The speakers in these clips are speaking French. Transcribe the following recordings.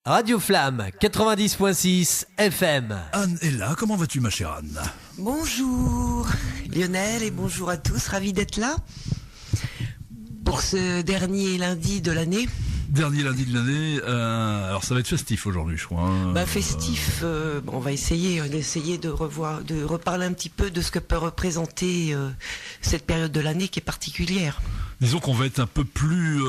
Radio Flamme 90.6 FM. Anne est là, comment vas-tu ma chère Anne? Bonjour Lionel et bonjour à tous, ravi d'être là pour ce dernier lundi de l'année. Dernier lundi de l'année, alors ça va être festif aujourd'hui je crois. Hein. Festif, on va essayer de reparler un petit peu de ce que peut représenter cette période de l'année qui est particulière. Disons qu'on va être un peu plus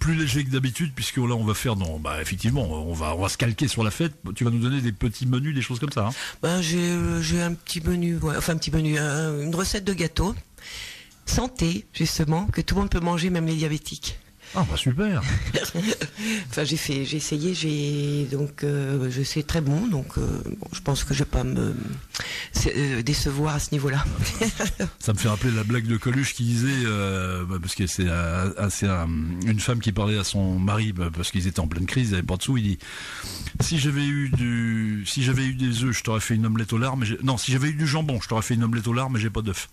léger que d'habitude puisque là on va faire effectivement on va se calquer sur la fête. Tu vas nous donner des petits menus, des choses comme ça. Hein. J'ai un petit menu, une recette de gâteau santé justement que tout le monde peut manger, même les diabétiques. Ah super. J'ai essayé, je sais très bon, je pense que je vais pas me décevoir à ce niveau-là. Ça me fait rappeler la blague de Coluche qui disait, parce que c'est une femme qui parlait à son mari, parce qu'ils étaient en pleine crise, ils n'avaient pas de sous, il dit si j'avais eu des œufs, je t'aurais fait une omelette au lard, si j'avais eu du jambon, je t'aurais fait une omelette au lard, mais j'ai pas d'œufs.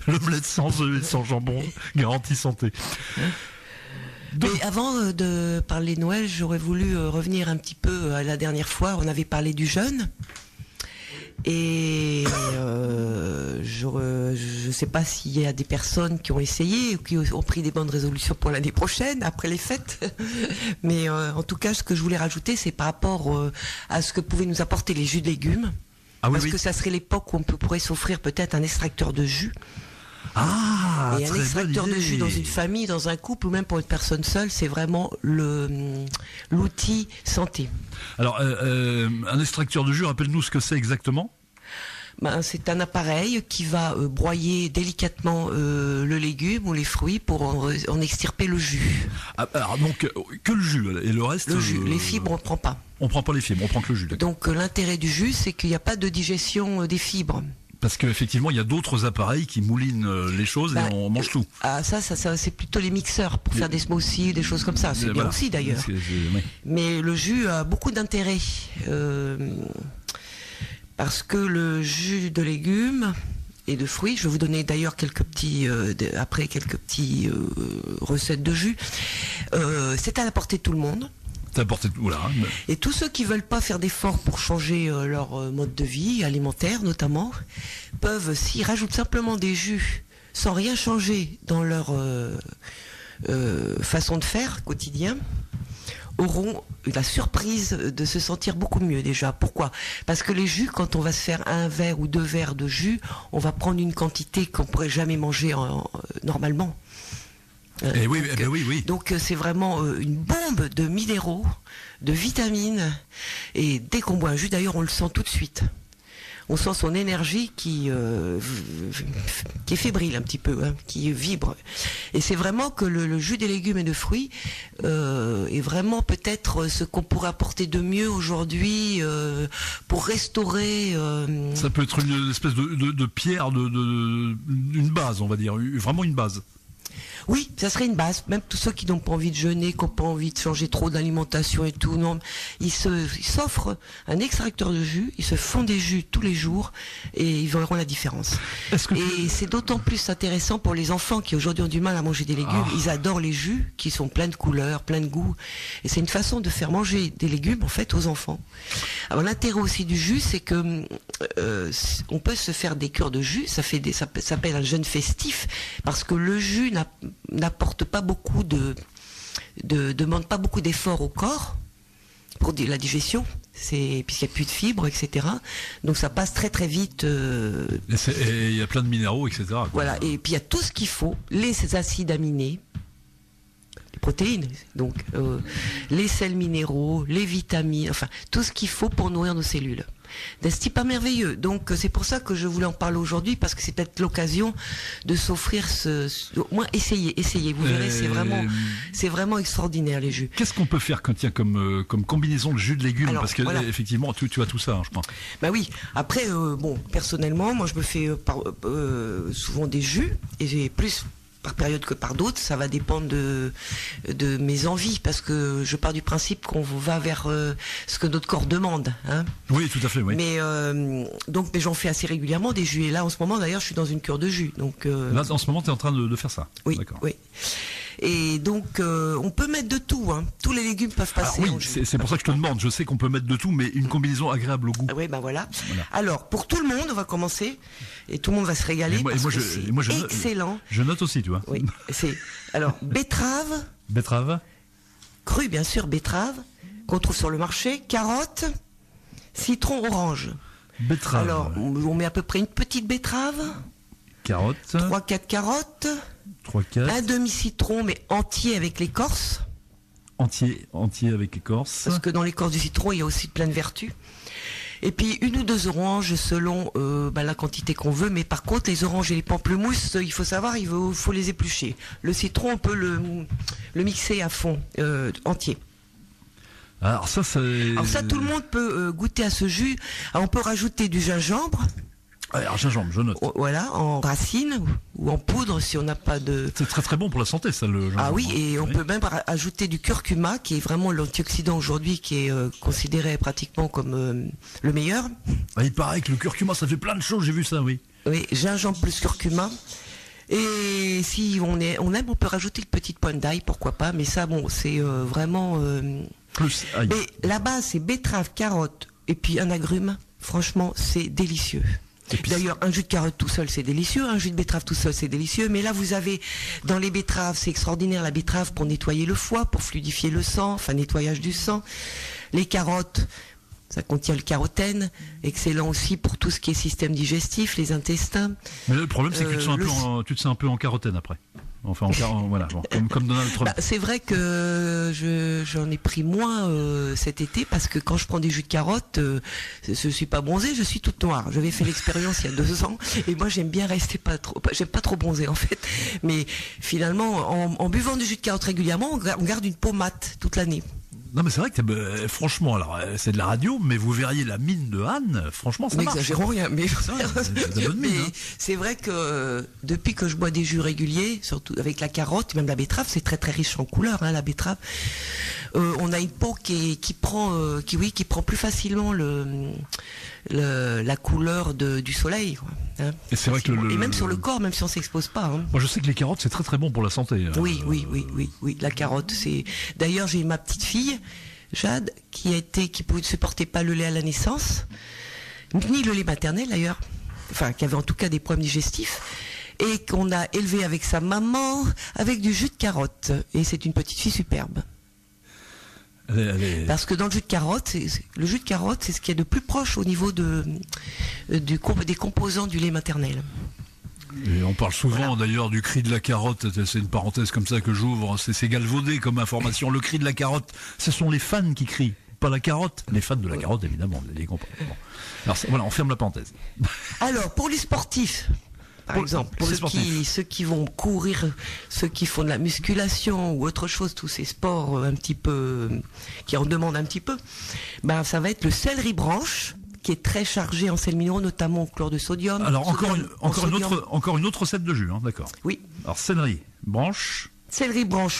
L'omelette sans œufs et sans jambon, garantie santé. Mais avant de parler de Noël, j'aurais voulu revenir un petit peu à la dernière fois. On avait parlé du jeûne. Et je ne sais pas s'il y a des personnes qui ont essayé ou qui ont pris des bonnes résolutions pour l'année prochaine, après les fêtes. Mais en tout cas, ce que je voulais rajouter, c'est par rapport à ce que pouvaient nous apporter les jus de légumes. Que ça serait l'époque où on pourrait s'offrir peut-être un extracteur de jus. Et un extracteur de jus dans une famille, dans un couple ou même pour une personne seule, c'est vraiment l'outil santé. Alors, un extracteur de jus, rappelle-nous ce que c'est exactement. C'est un appareil qui va broyer délicatement le légume ou les fruits pour en extirper le jus. Alors donc que le jus et le reste. Le jus, les fibres on prend pas. On prend pas les fibres, on prend que le jus. Donc l'intérêt du jus, c'est qu'il n'y a pas de digestion des fibres. Parce qu'effectivement, il y a d'autres appareils qui moulinent les choses et on mange tout. Ça c'est plutôt les mixeurs pour faire des smoothies, des choses comme ça. C'est bien aussi d'ailleurs. Oui. Mais le jus a beaucoup d'intérêt. Parce que le jus de légumes et de fruits, je vais vous donner d'ailleurs quelques petits recettes de jus, c'est à la portée de tout le monde. Et tous ceux qui veulent pas faire d'efforts pour changer leur mode de vie alimentaire notamment, peuvent, s'ils rajoutent simplement des jus sans rien changer dans leur façon de faire quotidien, auront la surprise de se sentir beaucoup mieux déjà. Pourquoi ? Parce que les jus, quand on va se faire un verre ou 2 verres de jus, on va prendre une quantité qu'on pourrait jamais manger normalement. Oui. Donc c'est vraiment une bombe de minéraux, de vitamines, et dès qu'on boit un jus, d'ailleurs on le sent tout de suite. On sent son énergie qui est fébrile un petit peu, qui vibre. Et c'est vraiment que le jus des légumes et de fruits est vraiment peut-être ce qu'on pourrait apporter de mieux aujourd'hui pour restaurer... Ça peut être une espèce de pierre, une base, on va dire, vraiment une base. Oui, ça serait une base. Même tous ceux qui n'ont pas envie de jeûner, qui n'ont pas envie de changer trop d'alimentation et tout, non, ils s'offrent un extracteur de jus, ils se font des jus tous les jours et ils verront la différence. Et c'est d'autant plus intéressant pour les enfants qui aujourd'hui ont du mal à manger des légumes. Ils adorent les jus qui sont pleins de couleurs, pleins de goûts. Et c'est une façon de faire manger des légumes en fait aux enfants. Alors l'intérêt aussi du jus, c'est que on peut se faire des cures de jus. Ça s'appelle un jeûne festif parce que le jus n'apporte pas beaucoup demande pas beaucoup d'efforts au corps pour la digestion, puisqu'il n'y a plus de fibres, etc. Donc ça passe très très vite. Et il y a plein de minéraux, etc. Voilà, et puis il y a tout ce qu'il faut, les acides aminés, les protéines, donc les sels minéraux, les vitamines, enfin tout ce qu'il faut pour nourrir nos cellules. D'un type merveilleux. Donc c'est pour ça que je voulais en parler aujourd'hui, parce que c'est peut-être l'occasion de s'offrir au moins essayez, vous verrez, c'est vraiment extraordinaire les jus. Qu'est-ce qu'on peut faire comme combinaison de jus de légumes? Parce que effectivement tu as tout ça, je pense. Bah oui. Après personnellement, moi je me fais souvent des jus, et j'ai plus par période que par d'autres, ça va dépendre de mes envies, parce que je pars du principe qu'on va vers ce que notre corps demande. Oui, tout à fait, oui. Mais j'en fais assez régulièrement des jus. Et là, en ce moment, d'ailleurs, je suis dans une cure de jus. Donc, là, en ce moment, tu es en train de faire ça. Oui, d'accord. Oui. Et donc, on peut mettre de tout. Hein. Tous les légumes peuvent passer. Alors oui, c'est pour ça que je te demande. Je sais qu'on peut mettre de tout, mais une combinaison agréable au goût. Ah oui, ben voilà. Alors, pour tout le monde, on va commencer. Et tout le monde va se régaler. C'est excellent. Je note aussi, tu vois. Oui, alors, betterave. Betterave. Crue, bien sûr, betterave. Qu'on trouve sur le marché. Carotte. Citron, orange. Betterave. Alors, on met à peu près une petite betterave. Carotte. 3-4 carottes. 3-4. Un demi-citron, mais entier avec l'écorce. Entier avec écorce. Parce que dans l'écorce du citron, il y a aussi plein de vertus. Et puis 1 ou 2 oranges selon la quantité qu'on veut. Mais par contre, les oranges et les pamplemousses, il faut savoir, il faut les éplucher. Le citron, on peut le mixer à fond, entier. Alors ça, tout le monde peut goûter à ce jus. Alors, on peut rajouter du gingembre. Alors gingembre, je note. Voilà, en racine ou en poudre si on n'a pas de... C'est très très bon pour la santé, ça, le gingembre. Ah oui, et on peut même ajouter du curcuma, qui est vraiment l'antioxydant aujourd'hui, qui est considéré pratiquement comme le meilleur. Ah, il paraît que le curcuma, ça fait plein de choses, j'ai vu ça, oui. Oui, gingembre plus curcuma. Et si on aime, on peut rajouter une petite pointe d'ail, pourquoi pas. Mais ça, bon, c'est vraiment... Plus ail. Mais la base, c'est betterave, carotte et puis un agrume. Franchement, c'est délicieux. D'ailleurs, un jus de carotte tout seul, c'est délicieux. Un jus de betterave tout seul, c'est délicieux. Mais là, vous avez, dans les betteraves, c'est extraordinaire, la betterave pour nettoyer le foie, pour fluidifier le sang, enfin, nettoyage du sang. Les carottes, ça contient le carotène, excellent aussi pour tout ce qui est système digestif, les intestins. Mais le problème, c'est que tu te sens un peu en carotène après. Enfin, voilà, bon, comme Donald Trump. C'est vrai que j'en ai pris moins cet été parce que quand je prends des jus de carotte, je suis pas bronzée, je suis toute noire. J'avais fait l'expérience il y a 2 ans et moi j'aime bien rester j'aime pas trop bronzer en fait. Mais finalement, en buvant du jus de carotte régulièrement, on garde une peau mate toute l'année. Non mais c'est vrai que franchement, alors c'est de la radio, mais vous verriez la mine de Anne, franchement ça marche. N'exagérons rien, mais mais c'est vrai que depuis que je bois des jus réguliers, surtout avec la carotte, même la betterave, c'est très très riche en couleurs, hein, la betterave. On a une peau qui prend plus facilement la couleur du soleil. Quoi, hein, et c'est vrai que et même sur le corps, même si on s'expose pas. Hein. Moi je sais que les carottes c'est très très bon pour la santé. Oui, la carotte, c'est. D'ailleurs, j'ai ma petite fille, Jade, qui ne supportait pas le lait à la naissance, ni le lait maternel d'ailleurs, enfin qui avait en tout cas des problèmes digestifs, et qu'on a élevé avec sa maman avec du jus de carotte. Et c'est une petite fille superbe. Parce que dans le jus de carotte, c'est ce qui est de plus proche au niveau des composants du lait maternel. Et on parle souvent d'ailleurs du cri de la carotte, c'est une parenthèse comme ça que j'ouvre, c'est galvaudé comme information. Le cri de la carotte, ce sont les fans qui crient, pas la carotte. Les fans de la carotte, évidemment, vous allez comprendre. Bon. Alors voilà, on ferme la parenthèse. Alors, pour les sportifs, par exemple, pour ceux qui vont courir, ceux qui font de la musculation ou autre chose, tous ces sports un petit peu qui en demandent un petit peu, ça va être le céleri branche, qui est très chargé en sels minéraux, notamment au chlore de sodium. Alors encore une autre recette de jus, hein, d'accord. Oui. Alors céleri branche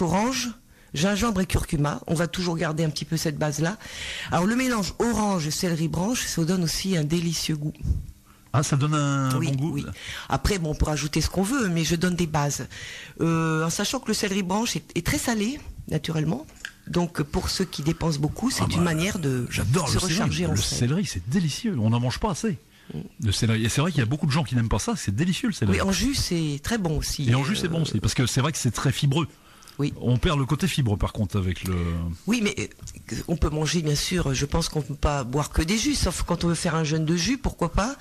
orange, gingembre et curcuma. On va toujours garder un petit peu cette base-là. Alors le mélange orange céleri branche, ça donne aussi un délicieux goût. Ah, ça donne un bon goût. Oui. Après, on peut rajouter ce qu'on veut, mais je donne des bases. En sachant que le céleri branche est très salé, naturellement. Donc, pour ceux qui dépensent beaucoup, c'est une manière de se recharger en sel. Le céleri, c'est délicieux. On n'en mange pas assez. Le céleri. Et c'est vrai qu'il y a beaucoup de gens qui n'aiment pas ça. C'est délicieux, le céleri. Oui, en jus, c'est très bon aussi. Et en jus, c'est bon aussi. Parce que c'est vrai que c'est très fibreux. Oui. On perd le côté fibre par contre avec le... Oui, mais on peut manger bien sûr, je pense qu'on ne peut pas boire que des jus, sauf quand on veut faire un jeûne de jus, pourquoi pas.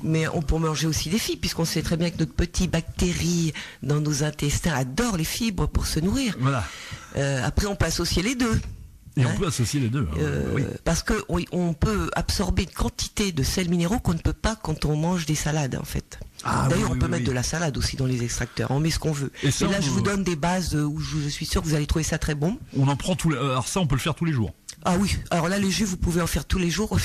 Mais on peut manger aussi des fibres, puisqu'on sait très bien que notre petite bactérie dans nos intestins adore les fibres pour se nourrir. Voilà. Après, on peut associer les deux. Et on peut associer les deux. Oui. Parce que on peut absorber une quantité de sels minéraux qu'on ne peut pas quand on mange des salades en fait. D'ailleurs, on peut mettre de la salade aussi dans les extracteurs. On met ce qu'on veut. Et là, je vous donne des bases où je suis sûr que vous allez trouver ça très bon. On en prend alors ça, on peut le faire tous les jours. Ah oui. Alors là, les jus, vous pouvez en faire tous les jours.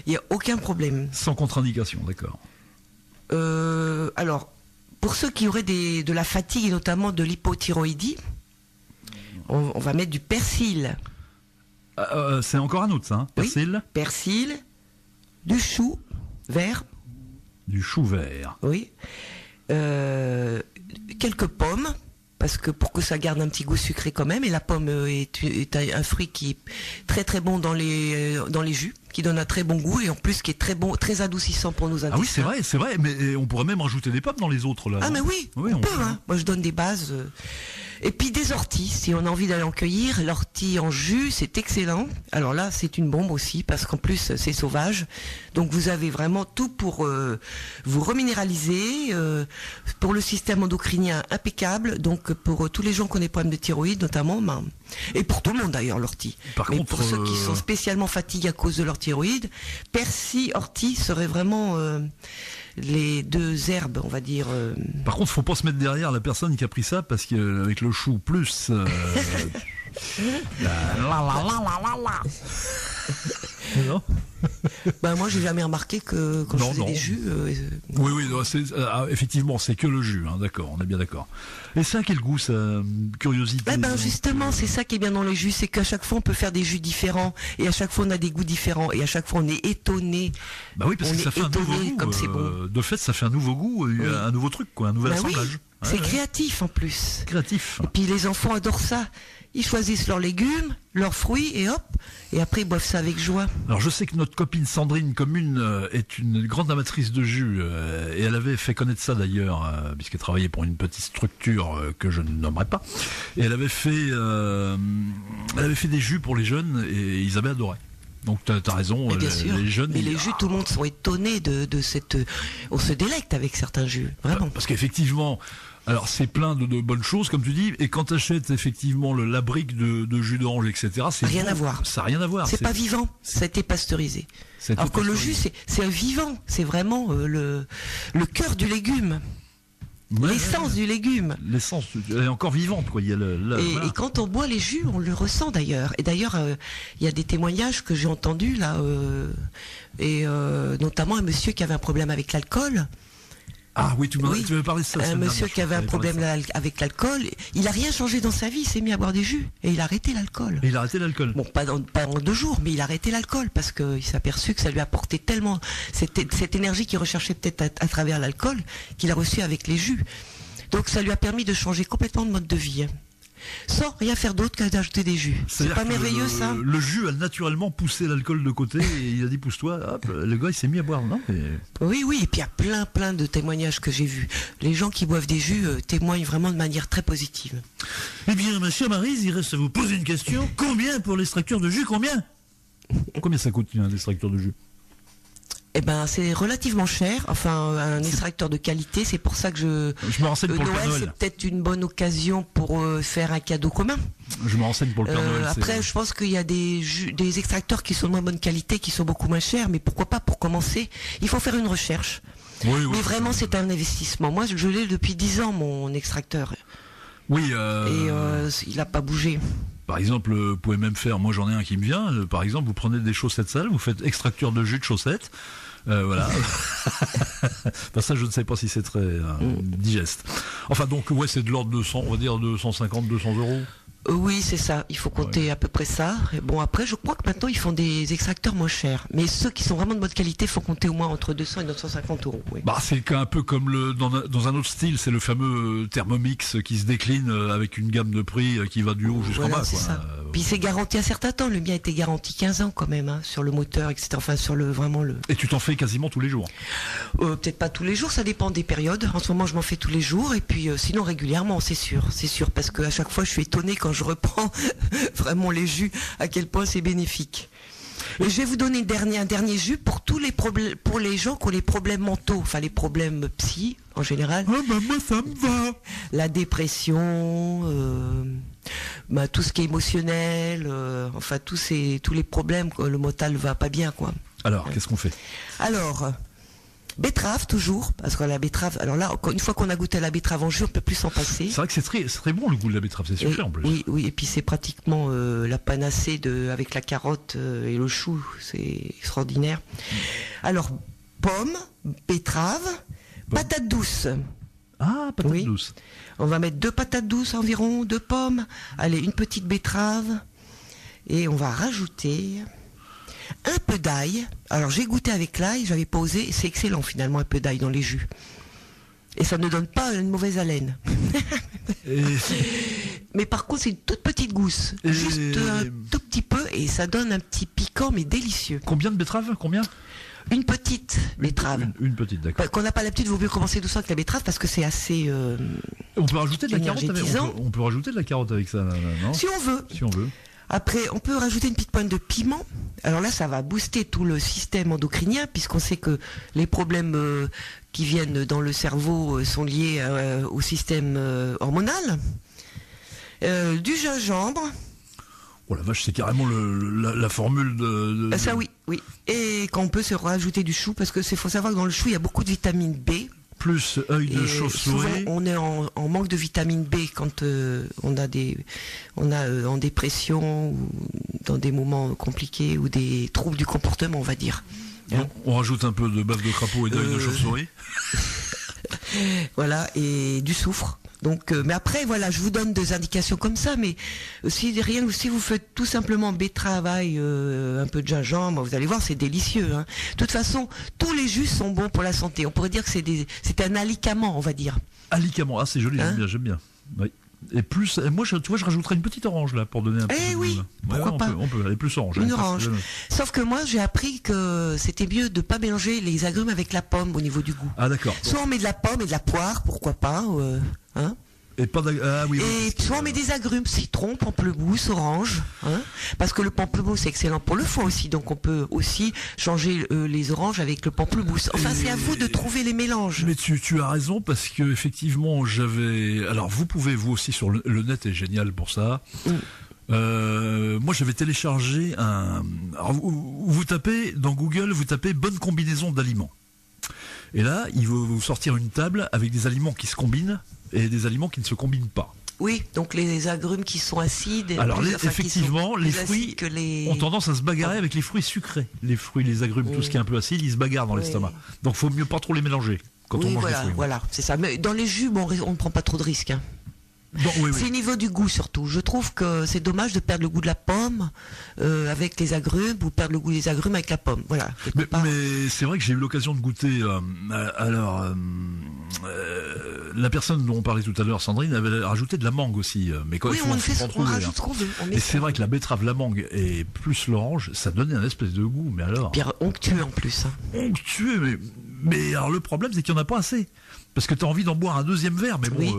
Il n'y a aucun problème. Sans contre-indication, d'accord. Alors, pour ceux qui auraient de la fatigue et notamment de l'hypothyroïdie, on va mettre du persil. C'est encore un autre, ça, hein. Persil. Oui, persil, du chou vert. Du chou vert. Oui. Quelques pommes. parce que pour que ça garde un petit goût sucré quand même. Et la pomme est un fruit qui est très très bon dans les jus, qui donne un très bon goût et en plus qui est très bon, très adoucissant pour nos intestins. Ah oui, c'est vrai, mais on pourrait même rajouter des pommes dans les autres là. Ah mais oui, on peut. Hein. Moi je donne des bases. Et puis des orties, si on a envie d'aller en cueillir, l'ortie en jus, c'est excellent. Alors là, c'est une bombe aussi, parce qu'en plus, c'est sauvage. Donc vous avez vraiment tout pour vous reminéraliser, pour le système endocrinien impeccable, donc pour tous les gens qui ont des problèmes de thyroïde notamment, et pour tout le monde d'ailleurs, l'ortie. Par Mais contre, pour ceux qui sont spécialement fatigués à cause de leur thyroïde, persil, ortie serait vraiment... les deux herbes, on va dire. Par contre, faut pas se mettre derrière la personne qui a pris ça parce qu'avec le chou plus. Non. Ben moi, j'ai jamais remarqué que quand je faisais des jus. Oui, effectivement, c'est que le jus, hein, d'accord, on est bien d'accord. Et ça, quel goût, ça, curiosité. Justement, c'est ça qui est bien dans les jus, c'est qu'à chaque fois on peut faire des jus différents et à chaque fois on a des goûts différents et à chaque fois on est étonné. Bah oui, parce que ça fait un nouveau goût. Comme c'est bon. De fait, ça fait un nouveau goût, un nouveau truc, quoi, un nouvel assemblage. Oui. C'est créatif en plus. Créatif. Et puis les enfants adorent ça. Ils choisissent leurs légumes, leurs fruits et hop, et après ils boivent ça avec joie. Alors je sais que notre copine Sandrine commune est une grande amatrice de jus et elle avait fait connaître ça d'ailleurs puisqu'elle travaillait pour une petite structure que je ne nommerai pas. Et elle avait fait des jus pour les jeunes et ils avaient adoré. Donc t'as raison, les jeunes. Mais les jus, tout le monde sont étonnés de cette. On se délecte avec certains jus, vraiment. Parce qu'effectivement. Alors c'est plein de bonnes choses comme tu dis et quand tu achètes effectivement la brique de jus d'orange etc. C'est rien à voir. Ça n'a rien à voir. C'est pas vivant. Ça a été pasteurisé. Alors que le jus c'est un vivant. C'est vraiment le cœur du légume. L'essence du légume. L'essence, elle est encore vivante, quoi. Il y a voilà. Et quand on boit les jus, on le ressent d'ailleurs. Et d'ailleurs, il y a des témoignages que j'ai entendus là, notamment un monsieur qui avait un problème avec l'alcool. Ah oui, tu m'avais parlé de ça. Un monsieur qui avait un problème avec l'alcool, il a rien changé dans sa vie, il s'est mis à boire des jus et il a arrêté l'alcool. Et il a arrêté l'alcool. Bon, pas en 2 jours, mais il a arrêté l'alcool parce qu'il s'est aperçu que ça lui apportait tellement cette énergie qu'il recherchait peut-être à travers l'alcool qu'il a reçu avec les jus. Donc ça lui a permis de changer complètement de mode de vie. Sans rien faire d'autre qu'à d'ajouter des jus. C'est pas merveilleux ça? Le jus a naturellement poussé l'alcool de côté et il a dit pousse-toi, hop, le gars il s'est mis à boire, non? Oui, et puis il y a plein de témoignages que j'ai vus. Les gens qui boivent des jus témoignent vraiment de manière très positive. Eh bien, ma chère Maryse, il reste à vous poser une question. Combien pour l'extracteur de jus? Combien ça coûte un extracteur de jus? Eh ben, c'est relativement cher. Enfin, un extracteur de qualité, c'est pour ça que je me renseigne pour le Père Noël. C'est peut-être une bonne occasion pour faire un cadeau commun. Je me renseigne pour le Père Noël. Après, je pense qu'il y a des extracteurs qui sont de moins bonne qualité, qui sont beaucoup moins chers, mais pourquoi pas pour commencer? Il faut faire une recherche. Oui, mais vraiment, c'est un investissement. Moi, je l'ai depuis 10 ans, mon extracteur. Oui. Et il n'a pas bougé. Par exemple, vous pouvez même faire, moi j'en ai un qui me vient, par exemple, vous prenez des chaussettes sales, vous faites extracteur de jus de chaussettes, voilà. Enfin, ça, je ne sais pas si c'est très digeste. Enfin, donc, ouais, c'est de l'ordre de 100, on va dire de 150, 200 euros. Oui, c'est ça. Il faut compter à peu près ça. Et bon, après, je crois que maintenant, ils font des extracteurs moins chers. Mais ceux qui sont vraiment de bonne qualité, faut compter au moins entre 200 et 950 euros. Oui. Bah, c'est un peu comme dans un autre style, c'est le fameux Thermomix qui se décline avec une gamme de prix qui va du haut jusqu'en bas. C'est ça. Puis c'est garanti un certain temps. Le mien était garanti 15 ans quand même, hein, sur le moteur, etc. Enfin, sur vraiment le. Et tu t'en fais quasiment tous les jours? Peut-être pas tous les jours, ça dépend des périodes. En ce moment, je m'en fais tous les jours. Et puis, sinon, régulièrement, c'est sûr. Parce qu'à chaque fois, je suis étonné quand je reprends vraiment les jus, à quel point c'est bénéfique. Et je vais vous donner un dernier jus pour tous les problèmes, pour les gens qui ont les problèmes mentaux, enfin les problèmes psy en général. Ah bah moi ça me va. La dépression, tout ce qui est émotionnel, enfin tous les problèmes, quoi, le mental va pas bien, quoi. Alors, qu'est-ce qu'on fait? Alors. Betterave toujours, parce que la betterave, alors là, une fois qu'on a goûté à la betterave en jus, on peut plus s'en passer. C'est vrai que c'est très bon le goût de la betterave, c'est sucré en plus. Oui, et puis c'est pratiquement la panacée avec la carotte et le chou, c'est extraordinaire. Alors, pomme, betterave, patate douce. Ah, patate douce. On va mettre 2 patates douces environ, 2 pommes, allez, une petite betterave, et on va rajouter un peu d'ail. Alors j'ai goûté avec l'ail, j'avais pas osé, c'est excellent finalement un peu d'ail dans les jus. Et ça ne donne pas une mauvaise haleine. Et, Mais par contre, c'est une toute petite gousse. Et- Juste un tout petit peu et ça donne un petit piquant mais délicieux. combien de betteraves? Combien? Une petite betterave. Une petite, d'accord. Quand on n'a pas l'habitude, il vaut mieux commencer doucement avec la betterave parce que c'est assez... On peut rajouter de la carotte avec, énergétisant. on peut rajouter de la carotte avec ça, non? Si on veut. Si on veut. Après, on peut rajouter une petite pointe de piment. Alors là, ça va booster tout le système endocrinien, puisqu'on sait que les problèmes qui viennent dans le cerveau sont liés au système hormonal. Du gingembre. Oh la vache, c'est carrément la formule de... Ça, oui. Et quand on peut se rajouter du chou, parce que faut savoir que dans le chou, il y a beaucoup de vitamine B. Plus œil de Et chauve-souris. souvent, on est en manque de vitamine B quand on a en dépression ou dans des moments compliqués ou des troubles du comportement, on va dire. Donc, on rajoute un peu de bave de crapaud et d'œil de chauve-souris. Voilà, et du soufre. Donc, mais après, voilà, je vous donne des indications comme ça, mais si vous faites tout simplement betterave, ail, un peu de gingembre, vous allez voir, c'est délicieux. Hein. De toute façon, tous les jus sont bons pour la santé. On pourrait dire que c'est un alicament, on va dire. Alicament, ah c'est joli, Hein? j'aime bien. Oui. Et plus, moi, tu vois, je rajouterais une petite orange là pour donner un peu de oui, goût, là. pourquoi pas. On peut aller plus orange. Une hein, orange. Sauf que moi, j'ai appris que c'était mieux de pas mélanger les agrumes avec la pomme au niveau du goût. Ah d'accord. Soit on met de la pomme et de la poire, pourquoi pas, hein. Et pas ah oui. Et soit on met des agrumes, citron, pamplemousse, orange, hein, parce que le pamplemousse est excellent pour le foie aussi, donc on peut aussi changer les oranges avec le pamplemousse. Enfin, c'est à vous de trouver les mélanges. Mais tu as raison parce que effectivement alors vous pouvez vous aussi sur le net est génial pour ça. Moi j'avais téléchargé alors, vous tapez dans Google, vous tapez bonne combinaison d'aliments. Et là, il va vous sortir une table avec des aliments qui se combinent et des aliments qui ne se combinent pas. Oui, donc les agrumes qui sont acides. Alors effectivement, les fruits ont tendance à se bagarrer avec les fruits sucrés. Les fruits, les agrumes, tout ce qui est un peu acide, ils se bagarrent dans l'estomac. Donc faut mieux pas trop les mélanger quand on mange les fruits. Voilà, c'est ça. Mais dans les jus, bon, on ne prend pas trop de risques. Hein. Bon, oui. C'est au niveau du goût surtout. Je trouve que c'est dommage de perdre le goût de la pomme avec les agrumes ou perdre le goût des agrumes avec la pomme. Voilà. Mais c'est vrai que j'ai eu l'occasion de goûter. La personne dont on parlait tout à l'heure, Sandrine, avait rajouté de la mangue aussi. Mais quand oui, on rajoute ce qu'on veut. Et c'est vrai que la betterave, la mangue et plus l'orange, ça donnait un espèce de goût. Mais alors. Bien onctueux en plus. Hein. Onctueux, mais alors le problème c'est qu'il n'y en a pas assez. Parce que tu as envie d'en boire un deuxième verre, mais bon. Oui.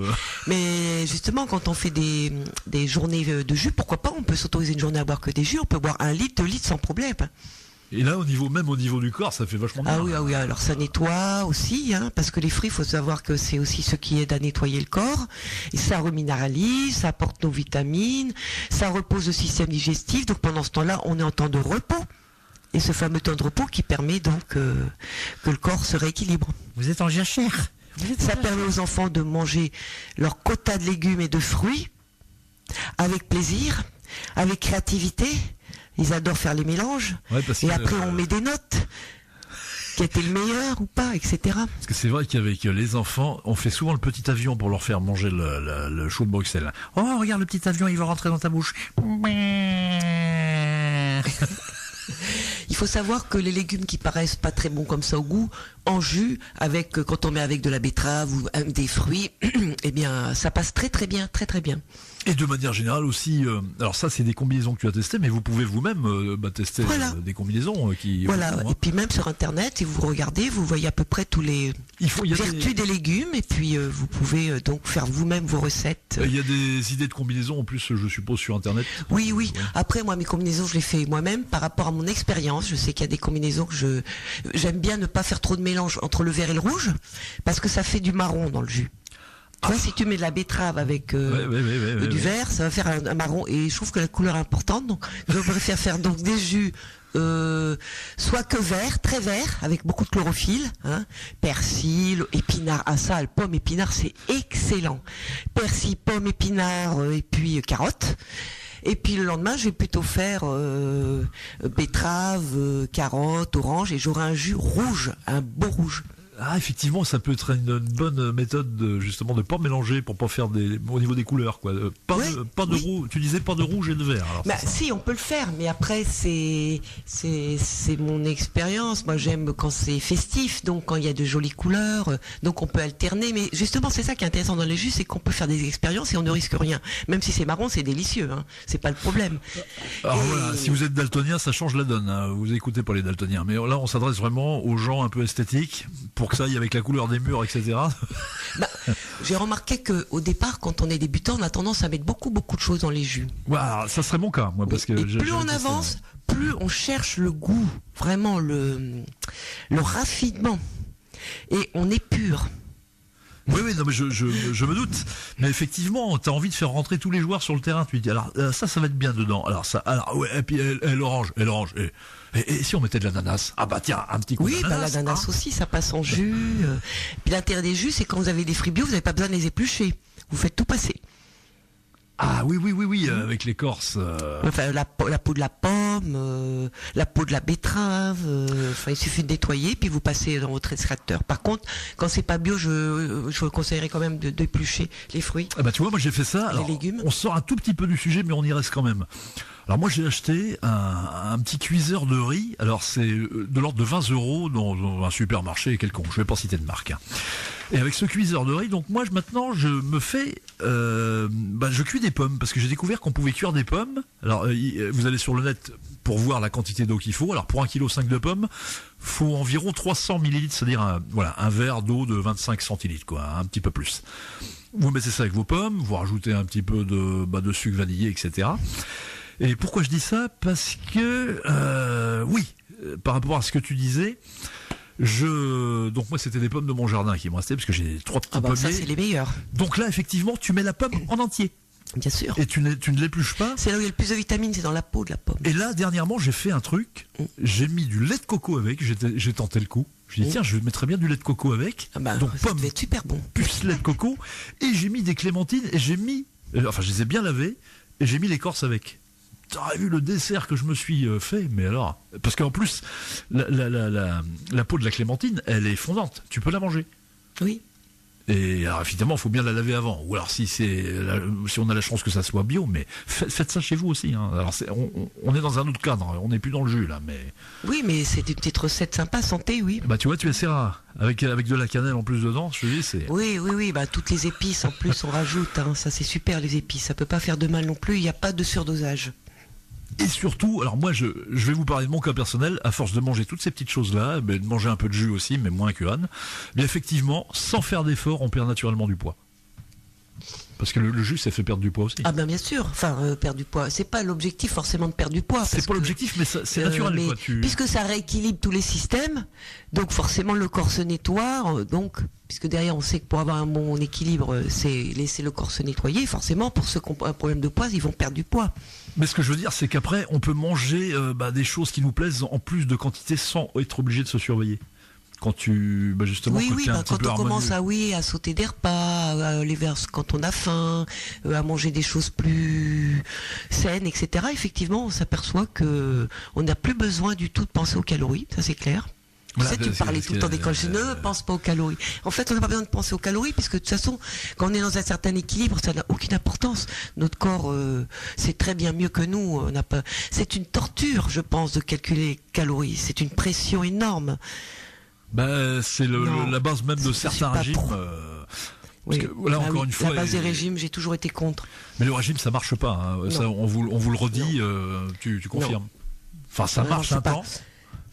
Mais justement, quand on fait des journées de jus, pourquoi pas? On peut s'autoriser une journée à boire que des jus. On peut boire 1 litre, 2 litres sans problème. Et là, au niveau du corps, ça fait vachement bien. Ah oui. Alors ça nettoie aussi, hein, parce que les fruits, il faut savoir que c'est aussi ce qui aide à nettoyer le corps. Et ça reminéralise, ça apporte nos vitamines, ça repose le système digestif. Donc pendant ce temps-là, on est en temps de repos. Et ce fameux temps de repos qui permet donc que le corps se rééquilibre. Vous êtes en jachère. Ça permet aux enfants de manger leur quota de légumes et de fruits avec plaisir, avec créativité. Ils adorent faire les mélanges. Ouais, et après, on met des notes. Qui était le meilleur ou pas, etc. Parce que c'est vrai qu'avec les enfants, on fait souvent le petit avion pour leur faire manger le chou de Bruxelles. Oh, regarde le petit avion, il va rentrer dans ta bouche. Il faut savoir que les légumes qui paraissent pas très bons comme ça au goût, en jus, quand on met avec de la betterave ou des fruits, eh bien, ça passe très très bien, très très bien. Et de manière générale aussi, alors ça c'est des combinaisons que tu as testées, mais vous pouvez vous-même tester des combinaisons qui... Voilà, et puis même sur Internet, si vous regardez, vous voyez à peu près tous les vertus des légumes, et puis vous pouvez donc faire vous-même vos recettes. Il y a des idées de combinaisons en plus, je suppose, sur Internet. Oui. Après, moi, mes combinaisons, je les fais moi-même par rapport à mon expérience. Je sais qu'il y a des combinaisons que j'aime bien ne pas faire trop de mélange entre le vert et le rouge, parce que ça fait du marron dans le jus. Tu vois, si tu mets de la betterave avec du vert, ça va faire un marron. Et je trouve que la couleur est importante. Donc, je préfère faire donc des jus soit que vert, très vert, avec beaucoup de chlorophylle, hein, persil, épinard. Ah ça, le pomme épinard, c'est excellent. Persil, pomme, épinard et puis carotte. Et puis le lendemain, je vais plutôt faire betterave, carotte, orange, et j'aurai un jus rouge, un beau rouge. Ah, effectivement, ça peut être une bonne méthode justement de pas mélanger pour pas faire au niveau des couleurs, quoi. Pas de rouge. Tu disais pas de rouge et de vert. Alors, bah, si, on peut le faire, mais après c'est mon expérience. Moi, j'aime quand c'est festif, donc quand il y a de jolies couleurs, donc on peut alterner. Mais justement, c'est ça qui est intéressant dans les jus, c'est qu'on peut faire des expériences et on ne risque rien. Même si c'est marron, c'est délicieux, hein. C'est pas le problème. Alors voilà, si vous êtes daltonien, ça change la donne, hein. Vous écoutez pas les daltoniens, mais là, on s'adresse vraiment aux gens un peu esthétiques pour que ça aille avec la couleur des murs, etc. Bah, j'ai remarqué que au départ, quand on est débutant, on a tendance à mettre beaucoup de choses dans les jus. Voilà, ça serait mon cas, moi, parce que et plus on avance, plus on cherche le goût, vraiment le raffinement, et on est pur. Oui, non, mais je me doute. Mais effectivement, t'as envie de faire rentrer tous les joueurs sur le terrain. Tu dis, alors ça va être bien dedans. Alors ouais, et puis l'orange. Et si on mettait de l'ananas? Ah bah tiens, un petit coup d'ananas. Oui, bah l'ananas aussi, ça passe en jus. Puis l'intérêt des jus, c'est quand vous avez des fruits bio, vous n'avez pas besoin de les éplucher. Vous faites tout passer. Ah oui, avec l'écorce. Enfin, la peau de la pomme, la peau de la betterave. Enfin, il suffit de nettoyer, puis vous passez dans votre extracteur. Par contre, quand c'est pas bio, je vous conseillerais quand même d'éplucher les fruits. Ah bah tu vois, moi j'ai fait ça. Alors, les légumes. On sort un tout petit peu du sujet, mais on y reste quand même. Alors moi j'ai acheté un petit cuiseur de riz. Alors c'est de l'ordre de 20 € dans un supermarché quelconque. Je vais pas citer de marque. Hein. Et avec ce cuiseur de riz, donc moi maintenant je me fais, je cuis des pommes parce que j'ai découvert qu'on pouvait cuire des pommes. Alors vous allez sur le net pour voir la quantité d'eau qu'il faut. Alors pour 1,5 kg de pommes, faut environ 300 ml, c'est-à-dire un verre d'eau de 25 centilitres, quoi, un petit peu plus. Vous mettez ça avec vos pommes, vous rajoutez un petit peu de sucre vanillé, etc. Et pourquoi je dis ça? Parce que par rapport à ce que tu disais. Donc moi c'était des pommes de mon jardin qui me restaient parce que j'ai 3 petits pommiers. Ça c'est les meilleurs. Donc là effectivement tu mets la pomme en entier. Bien sûr. Et tu ne l'épluches pas. C'est là où il y a le plus de vitamines, c'est dans la peau de la pomme. Et là dernièrement j'ai fait un truc. J'ai mis du lait de coco avec. J'ai tenté le coup. J'ai dit tiens je mettrais bien du lait de coco avec. Donc ça devait être super bon. Plus lait de coco et j'ai mis des clémentines et j'ai mis je les ai bien lavées et j'ai mis l'écorce avec. T'aurais vu le dessert que je me suis fait, mais alors, parce qu'en plus, la peau de la clémentine, elle est fondante. Tu peux la manger. Oui. Et alors, évidemment, il faut bien la laver avant. Ou alors, si on a la chance que ça soit bio, mais faites ça chez vous aussi. Hein. Alors, on est dans un autre cadre. On n'est plus dans le jus, là, mais. Oui, mais c'est une petite recette sympa, santé, oui. Bah, tu vois, tu essaieras. Avec de la cannelle en plus dedans, je te dis, c'est. Oui, bah, toutes les épices, en plus, on rajoute, hein. Ça, c'est super, les épices. Ça peut pas faire de mal non plus. Il n'y a pas de surdosage. Et surtout, alors moi je vais vous parler de mon cas personnel, à force de manger toutes ces petites choses-là, de manger un peu de jus aussi, mais moins que Anne, mais effectivement, sans faire d'effort, on perd naturellement du poids. Parce que le jus, ça fait perdre du poids aussi. Ah ben bien sûr, perdre du poids. C'est pas l'objectif forcément de perdre du poids. C'est pas l'objectif, mais c'est naturel. Mais quoi, puisque ça rééquilibre tous les systèmes, donc forcément le corps se nettoie, puisque derrière on sait que pour avoir un bon équilibre, c'est laisser le corps se nettoyer, forcément pour ceux qui ont un problème de poids, ils vont perdre du poids. Mais ce que je veux dire, c'est qu'après, on peut manger des choses qui nous plaisent en plus de quantité sans être obligé de se surveiller. Quand tu, justement, quand on commence à sauter des repas, à aller vers quand on a faim, à manger des choses plus saines, etc. Effectivement, on s'aperçoit que on n'a plus besoin du tout de penser aux calories, ça c'est clair. Voilà, tu parlais tout le temps des calories. Ne pense pas aux calories. En fait, on n'a pas besoin de penser aux calories, puisque de toute façon, quand on est dans un certain équilibre, ça n'a aucune importance. Notre corps, c'est très bien mieux que nous. C'est une torture, je pense, de calculer les calories. C'est une pression énorme. C'est la base même de certains régimes. Oui. Parce que, là, encore une fois, la base des régimes, j'ai toujours été contre. Mais le régime, ça marche pas. Hein. Ça, on vous le redit, tu confirmes. Enfin, ça marche un temps.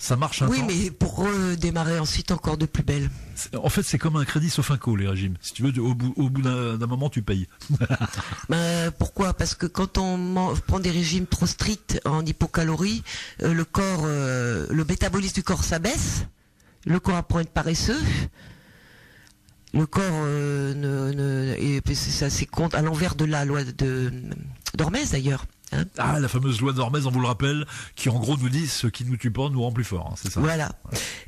Ça marche un temps. Oui, mais pour redémarrer ensuite encore de plus belle. En fait, c'est comme un crédit sauf impôt, les régimes. Si tu veux, au bout d'un moment, tu payes. Pourquoi? Parce que quand on prend des régimes trop stricts en hypocalories, le corps, le métabolisme du corps s'abaisse. Le corps apprend à être paresseux. Le corps et ça c'est contre à l'envers de la loi d'Hormèse d'ailleurs. Hein. Ah, la fameuse loi d'Hormèse, on vous le rappelle, qui en gros nous dit ce qui nous tue pas nous rend plus fort, hein, c'est ça. Voilà.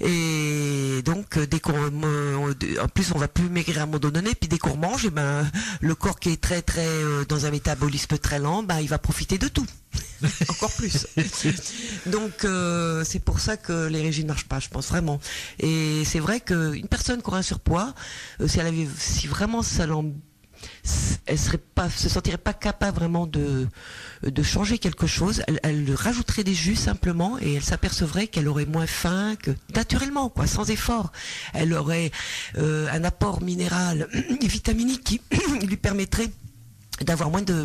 Et donc dès en plus on va plus maigrir à un moment donné, puis dès qu'on mange, et ben le corps qui est très très dans un métabolisme très lent, ben il va profiter de tout. Encore plus. Donc c'est pour ça que les régimes marchent pas, je pense vraiment. Et c'est vrai qu'une personne qui aurait un surpoids, si vraiment ça elle se sentirait pas capable vraiment de changer quelque chose. Elle rajouterait des jus simplement et elle s'apercevrait qu'elle aurait moins faim que naturellement, quoi, sans effort. Elle aurait un apport minéral et vitaminique qui lui permettrait d'avoir moins de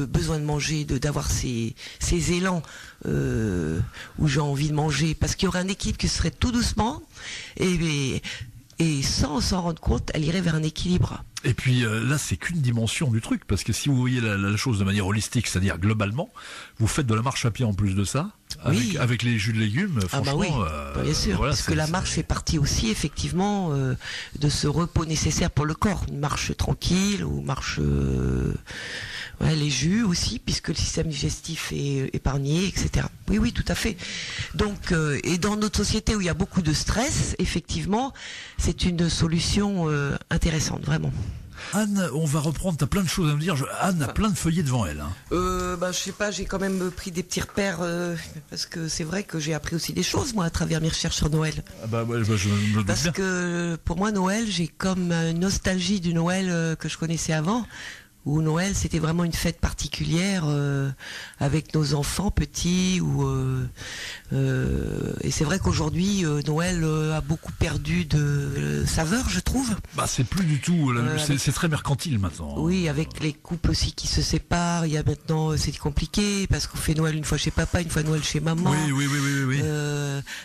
besoin de manger, d'avoir ces élans où j'ai envie de manger, parce qu'il y aurait un équilibre qui serait tout doucement et sans s'en rendre compte, elle irait vers un équilibre. Et puis là, c'est qu'une dimension du truc, parce que si vous voyez la chose de manière holistique, c'est-à-dire globalement, vous faites de la marche à pied en plus de ça, avec les jus de légumes, franchement... bien sûr, voilà, parce que la marche fait partie aussi, effectivement, de ce repos nécessaire pour le corps. Une marche tranquille, ou marche... les jus aussi, puisque le système digestif est épargné, etc. Oui, tout à fait. Donc, et dans notre société où il y a beaucoup de stress, effectivement, c'est une solution intéressante, vraiment. Anne, on va reprendre, t'as plein de choses à me dire. Anne a plein de feuillets devant elle. Hein. Je sais pas, j'ai quand même pris des petits repères, parce que c'est vrai que j'ai appris aussi des choses, moi, à travers mes recherches sur Noël. Je me doute parce bien. Que pour moi, Noël, j'ai comme une nostalgie du Noël que je connaissais avant. Où Noël c'était vraiment une fête particulière avec nos enfants petits et c'est vrai qu'aujourd'hui Noël a beaucoup perdu de saveur, je trouve. C'est plus du tout, c'est très mercantile maintenant. Oui, avec les couples aussi qui se séparent, il y a maintenant c'est compliqué parce qu'on fait Noël une fois chez papa, une fois Noël chez maman. Oui.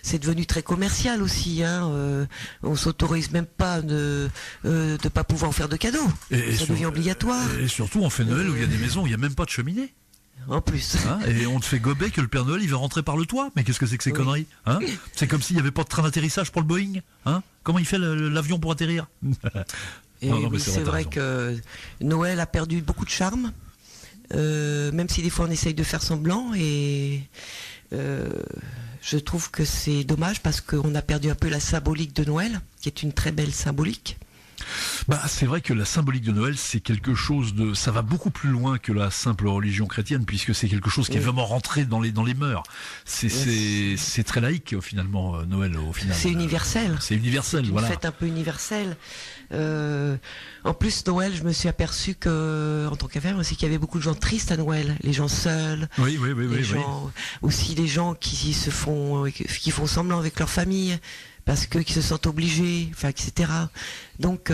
C'est devenu très commercial aussi, hein. On s'autorise même pas de pas pouvoir faire de cadeaux. Ça devient obligatoire. Et surtout, on fait Noël où il y a des maisons où il n'y a même pas de cheminée. En plus. Hein, et on te fait gober que le Père Noël il va rentrer par le toit. Mais qu'est-ce que c'est que ces conneries, hein? C'est comme s'il n'y avait pas de train d'atterrissage pour le Boeing. Hein? Comment il fait l'avion pour atterrir? C'est vrai que Noël a perdu beaucoup de charme. Même si des fois on essaye de faire semblant. Et je trouve que c'est dommage parce qu'on a perdu un peu la symbolique de Noël, qui est une très belle symbolique. C'est vrai que la symbolique de Noël, c'est quelque chose de... Ça va beaucoup plus loin que la simple religion chrétienne, puisque c'est quelque chose qui est vraiment rentré dans les mœurs. C'est très laïque, finalement, Noël, au final. C'est universel. C'est universel, voilà. Une fête un peu universelle. En plus, Noël, je me suis aperçu que, en tant qu'affaire aussi, qu'il y avait beaucoup de gens tristes à Noël. Les gens seuls. Oui. Aussi les gens qui font semblant avec leur famille. Parce que qui se sentent obligés, etc. Donc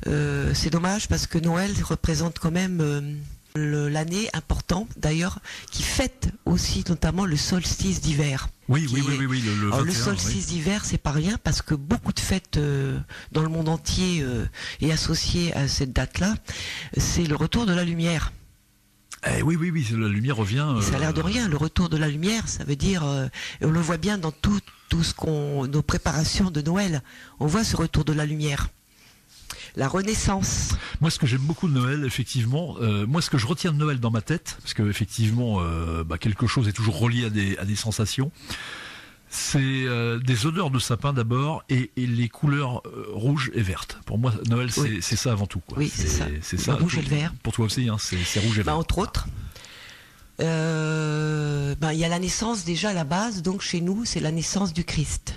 c'est dommage parce que Noël représente quand même l'année importante d'ailleurs, qui fête aussi notamment le solstice d'hiver. Oui, le 21, le solstice d'hiver, c'est pas rien parce que beaucoup de fêtes dans le monde entier est associé à cette date-là. C'est le retour de la lumière. Oui, la lumière revient. Ça a l'air de rien, le retour de la lumière, ça veut dire, on le voit bien dans tout nos préparations de Noël. On voit ce retour de la lumière. La renaissance. Moi, ce que j'aime beaucoup de Noël, effectivement, ce que je retiens de Noël dans ma tête, parce que effectivement, quelque chose est toujours relié à des sensations. C'est des odeurs de sapin d'abord et les couleurs rouges et vertes. Pour moi, Noël, c'est ça avant tout, quoi. Oui, c'est ça. Le rouge et le vert. Pour toi aussi, hein, c'est rouge et vert. Entre autres. Il y a la naissance déjà à la base, donc chez nous, c'est la naissance du Christ.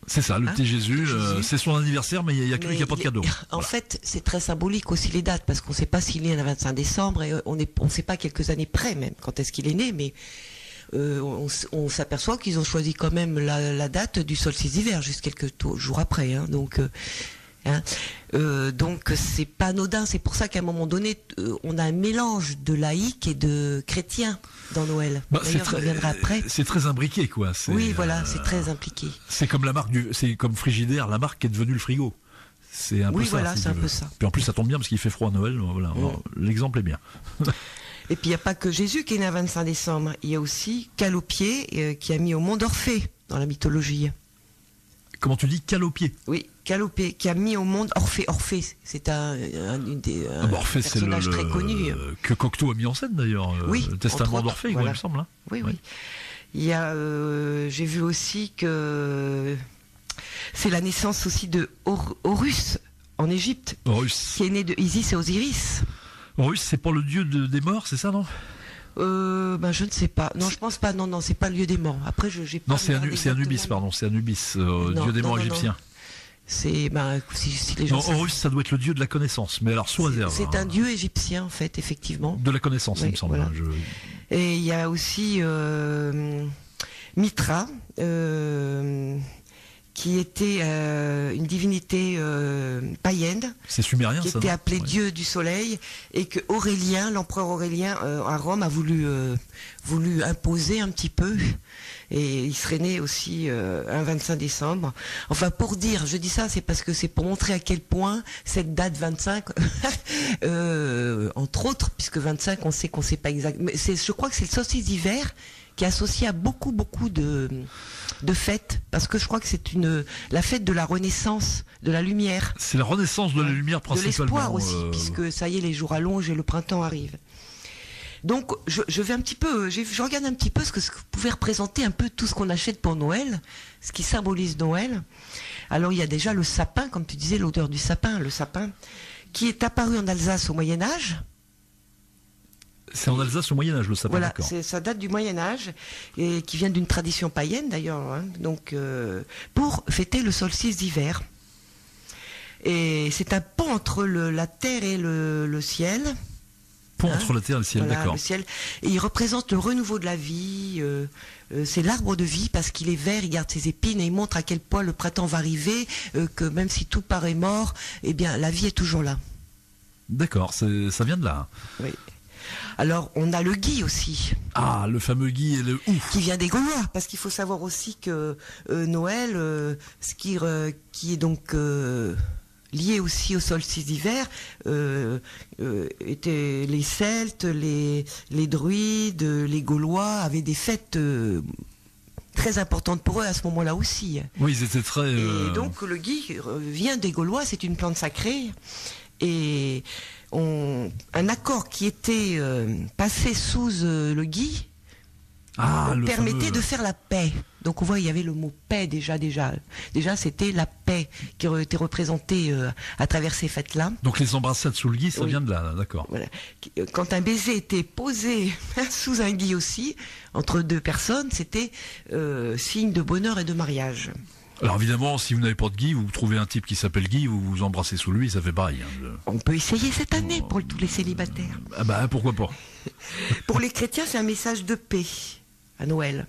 C'est ça, le petit Jésus, c'est son anniversaire, mais il n'y a que lui qui n'a pas de cadeau. En fait, c'est très symbolique aussi les dates, parce qu'on ne sait pas s'il est né le 25 décembre, et on ne sait pas quelques années près même quand est-ce qu'il est né, mais on s'aperçoit qu'ils ont choisi quand même la date du solstice d'hiver, juste quelques jours après. Hein, donc c'est pas anodin, c'est pour ça qu'à un moment donné, on a un mélange de laïcs et de chrétiens dans Noël. D'ailleurs, ça reviendra après. C'est très imbriqué, quoi. Oui, voilà, c'est très impliqué. C'est comme c'est comme Frigidaire, la marque qui est devenue le frigo. C'est un peu ça. Voilà, c'est un peu ça. Puis en plus, ça tombe bien parce qu'il fait froid à Noël. Voilà, l'exemple est bien. Et puis il n'y a pas que Jésus qui est né le 25 décembre. Il y a aussi Calopier qui a mis au monde Orphée dans la mythologie. Comment tu dis, Calopier? Oui, Calopé, qui a mis au monde Orphée. Orphée, c'est un Orphée, c'est personnage très connu. que Cocteau a mis en scène d'ailleurs. Oui, Le Testament entre d'Orphée, autres, quoi, voilà. il me semble. Hein. Oui, Ouais. oui. Il y a, j'ai vu aussi que c'est la naissance aussi de Horus en Égypte, Horus. qui est né de Isis et Osiris. Horus, c'est pas le dieu des morts, c'est ça, non? Je ne sais pas. Non, je pense pas. Non, c'est pas le lieu des morts. Après, j'ai pas. Non, c'est regardé Anubis, exactement. pardon. C'est Anubis, Non, dieu des non, morts non, égyptiens. C'est si les gens. Non, savent. Horus, ça doit être le dieu de la connaissance. Mais alors, sous réserve. C'est un dieu égyptien en fait, effectivement. De la connaissance, Oui, il me semble. voilà. Hein, Et il y a aussi Mitra, qui était une divinité païenne, C'est sumérien, qui ça. était non appelé Ouais. dieu du soleil, et que Aurélien, l'empereur Aurélien à Rome, a voulu imposer un petit peu. Et il serait né aussi un 25 décembre. Enfin, pour dire, je dis ça, c'est parce que c'est pour montrer à quel point cette date 25, entre autres, puisque 25, on sait qu'on sait pas exact. Mais je crois que c'est le solstice d'hiver qui est associé à beaucoup de fêtes, parce que je crois que c'est la fête de la renaissance, de la lumière, C'est la renaissance de la lumière de principalement. l'espoir aussi, puisque ça y est, les jours allongent et le printemps arrive. Donc, je vais un petit peu, je regarde un petit peu ce que pouvait représenter un peu tout ce qu'on achète pour Noël, ce qui symbolise Noël. Alors, il y a déjà le sapin, comme tu disais, l'odeur du sapin, le sapin, qui est apparu en Alsace au Moyen-Âge. C'est en Alsace au Moyen-Âge, le sapin, Voilà, d'accord. ça date du Moyen-Âge, et qui vient d'une tradition païenne d'ailleurs, hein, donc, pour fêter le solstice d'hiver. Et c'est un pont entre la terre et le ciel. Pont Hein entre la terre et le ciel, Voilà, d'accord. le ciel. Et il représente le renouveau de la vie. C'est l'arbre de vie parce qu'il est vert, il garde ses épines et il montre à quel point le printemps va arriver, que même si tout paraît mort, eh bien la vie est toujours là. D'accord, ça vient de là. Oui. Alors on a le gui aussi, Ah, le fameux Guy et le ouf. qui vient des Gaulois, parce qu'il faut savoir aussi que Noël, ce qui est donc lié aussi au solstice d'hiver, étaient les Celtes, les Druides, les Gaulois avaient des fêtes très importantes pour eux à ce moment-là aussi. Oui, ils étaient très. Et donc le gui vient des Gaulois, c'est une plante sacrée. Et un accord qui était passé sous le gui le permettait fameux- de faire la paix. Donc on voit, il y avait le mot paix déjà. Déjà c'était la paix qui était représentée à travers ces fêtes-là. Donc les embrassades sous le Guy, ça Oui. vient de là, d'accord. Voilà. Quand un baiser était posé sous un gui aussi, entre deux personnes, c'était signe de bonheur et de mariage. Alors évidemment, si vous n'avez pas de Guy, vous trouvez un type qui s'appelle Guy, vous vous embrassez sous lui, ça fait pareil. Hein. On peut essayer cette année pour tous les célibataires. Ah bah pourquoi pas. Pour les chrétiens, c'est un message de paix à Noël.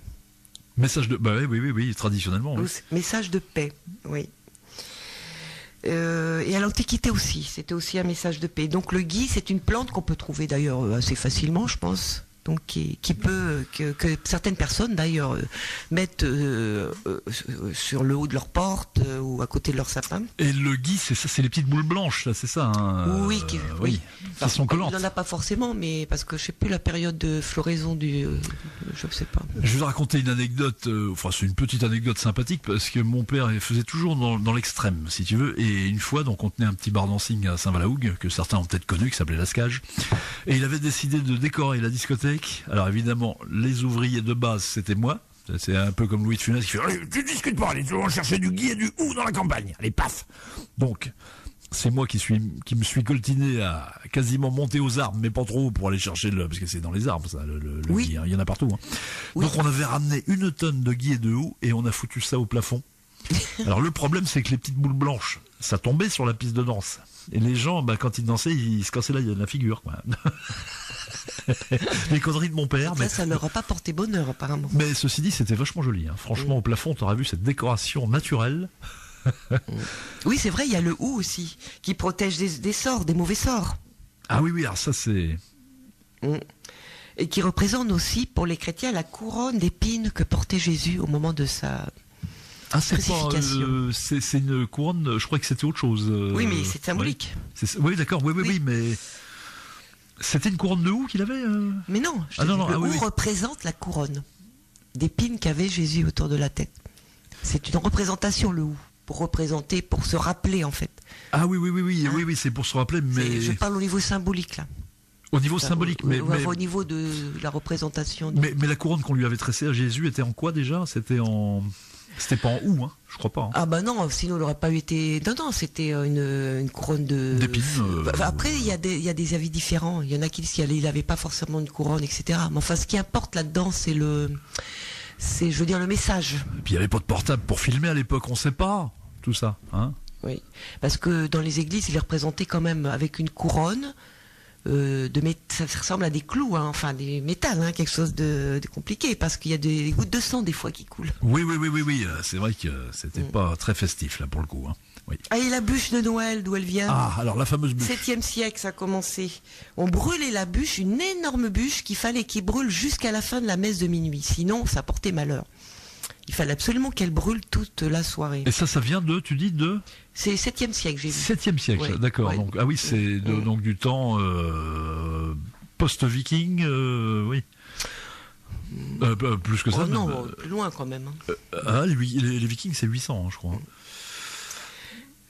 Message de. Bah oui, traditionnellement. Oui. Message de paix, oui. Et à l'Antiquité aussi, c'était aussi un message de paix. Donc le gui, c'est une plante qu'on peut trouver d'ailleurs assez facilement, je pense. Donc que certaines personnes d'ailleurs mettent sur le haut de leur porte ou à côté de leur sapin. Et le Guy, c'est ça, c'est les petites boules blanches, là, c'est ça. Hein, Oui, oui. Enfin, Façon collante. il n'en a pas forcément, mais parce que je sais plus la période de floraison du, je ne sais pas. Je vais vous raconter une anecdote, enfin c'est une petite anecdote sympathique parce que mon père il faisait toujours dans l'extrême, si tu veux. Et une fois, donc on tenait un petit bar dancing à Saint-Valahougue que certains ont peut-être connu, qui s'appelait Lascage. Et il avait décidé de décorer la discothèque. Alors évidemment, les ouvriers de base, c'était moi. C'est un peu comme Louis de Funès qui fait allez, tu discutes pas, allez, on chercher du Guy et du ou dans la campagne. Allez, paf. Donc c'est moi qui me suis coltiné à quasiment monter aux arbres, mais pas trop pour aller chercher parce que c'est dans les arbres, ça, le Oui. Guy, hein, il y en a partout. Hein. Oui. Donc on avait ramené 1 tonne de Guy et de houx et on a foutu ça au plafond. Alors le problème, c'est que les petites boules blanches, ça tombait sur la piste de danse. Et les gens, quand ils dansaient, ils se cassaient la figure, quoi. Les conneries de mon père. Ça leur a pas porté bonheur apparemment. Mais ceci dit, c'était vachement joli. Hein. Franchement, au plafond, t'auras vu cette décoration naturelle. Oui, c'est vrai, il y a le hou aussi, qui protège des sorts, des mauvais sorts. Ah oui, alors ça c'est... Et qui représente aussi, pour les chrétiens, la couronne d'épines que portait Jésus au moment de sa c'est crucifixion. C'est une couronne, je crois que c'était autre chose. Oui, mais c'est symbolique. Oui, d'accord, oui, Oui. mais... C'était une couronne de houx qu'il avait Mais non, Ah, non, le oui, hou oui. représente la couronne d'épines qu'avait Jésus autour de la tête. C'est une représentation, le hou, pour représenter, pour se rappeler en fait. Ah oui, c'est pour se rappeler, mais Je parle au niveau symbolique là. au niveau symbolique. Au niveau de la représentation. Mais la couronne qu'on lui avait tressée à Jésus était en quoi déjà? C'était pas en houx, hein, je crois pas. Hein. Ah bah non, sinon il n'aurait pas été. Non, c'était une couronne d'épines. Après, il y a des avis différents. Il y en a qui disent qu'il n'avait pas forcément une couronne, etc. Mais enfin, ce qui importe là-dedans, c'est le message. Et puis il n'y avait pas de portable pour filmer à l'époque, on sait pas tout ça, hein. Oui, parce que dans les églises, il est représenté quand même avec une couronne. Ça ressemble à des clous, hein, enfin des métals, hein, quelque chose de compliqué, parce qu'il y a des gouttes de sang des fois qui coulent. Oui, c'est vrai que c'était pas très festif là pour le coup. Hein. Oui. Ah, et la bûche de Noël, d'où elle vient? Ah, alors la fameuse bûche. 7e siècle, ça a commencé. On brûlait la bûche, une énorme bûche qu'il fallait qu'il brûle jusqu'à la fin de la messe de minuit, sinon ça portait malheur. Il fallait absolument qu'elle brûle toute la soirée. Et ça vient de C'est 7e siècle, j'ai vu. 7e siècle, ouais, d'accord. ouais. Donc, ah oui, c'est donc du temps post-viking, oui. Plus que ça. Oh non, plus loin quand même. Hein. Les vikings, c'est 800, hein, je crois.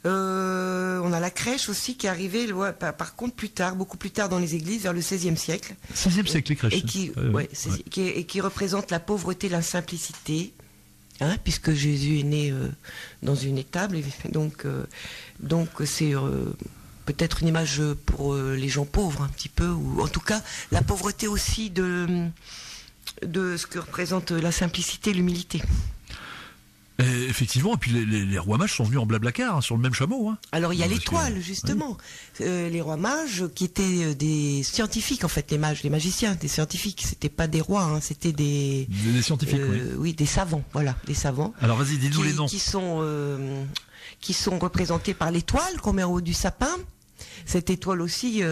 On a la crèche aussi qui est arrivée, par contre plus tard, beaucoup plus tard dans les églises, vers le 16e siècle. 16e siècle, les crèches. Et qui représente la pauvreté, la simplicité. Hein, puisque Jésus est né dans une étable, donc c'est peut-être une image pour les gens pauvres un petit peu, ou en tout cas la pauvreté aussi de ce que représente la simplicité, l'humilité. Et effectivement, et puis les rois mages sont venus en blablacar, hein, sur le même chameau. Hein. Alors il y a l'étoile, justement. Oui. Les rois mages qui étaient des scientifiques, en fait, les mages, les magiciens, des scientifiques. C'était pas des rois, hein, c'était des scientifiques, oui. Oui, des savants, voilà, des savants. Alors vas-y, dis-nous les noms. Qui sont représentés par l'étoile qu'on met en haut du sapin. Cette étoile aussi,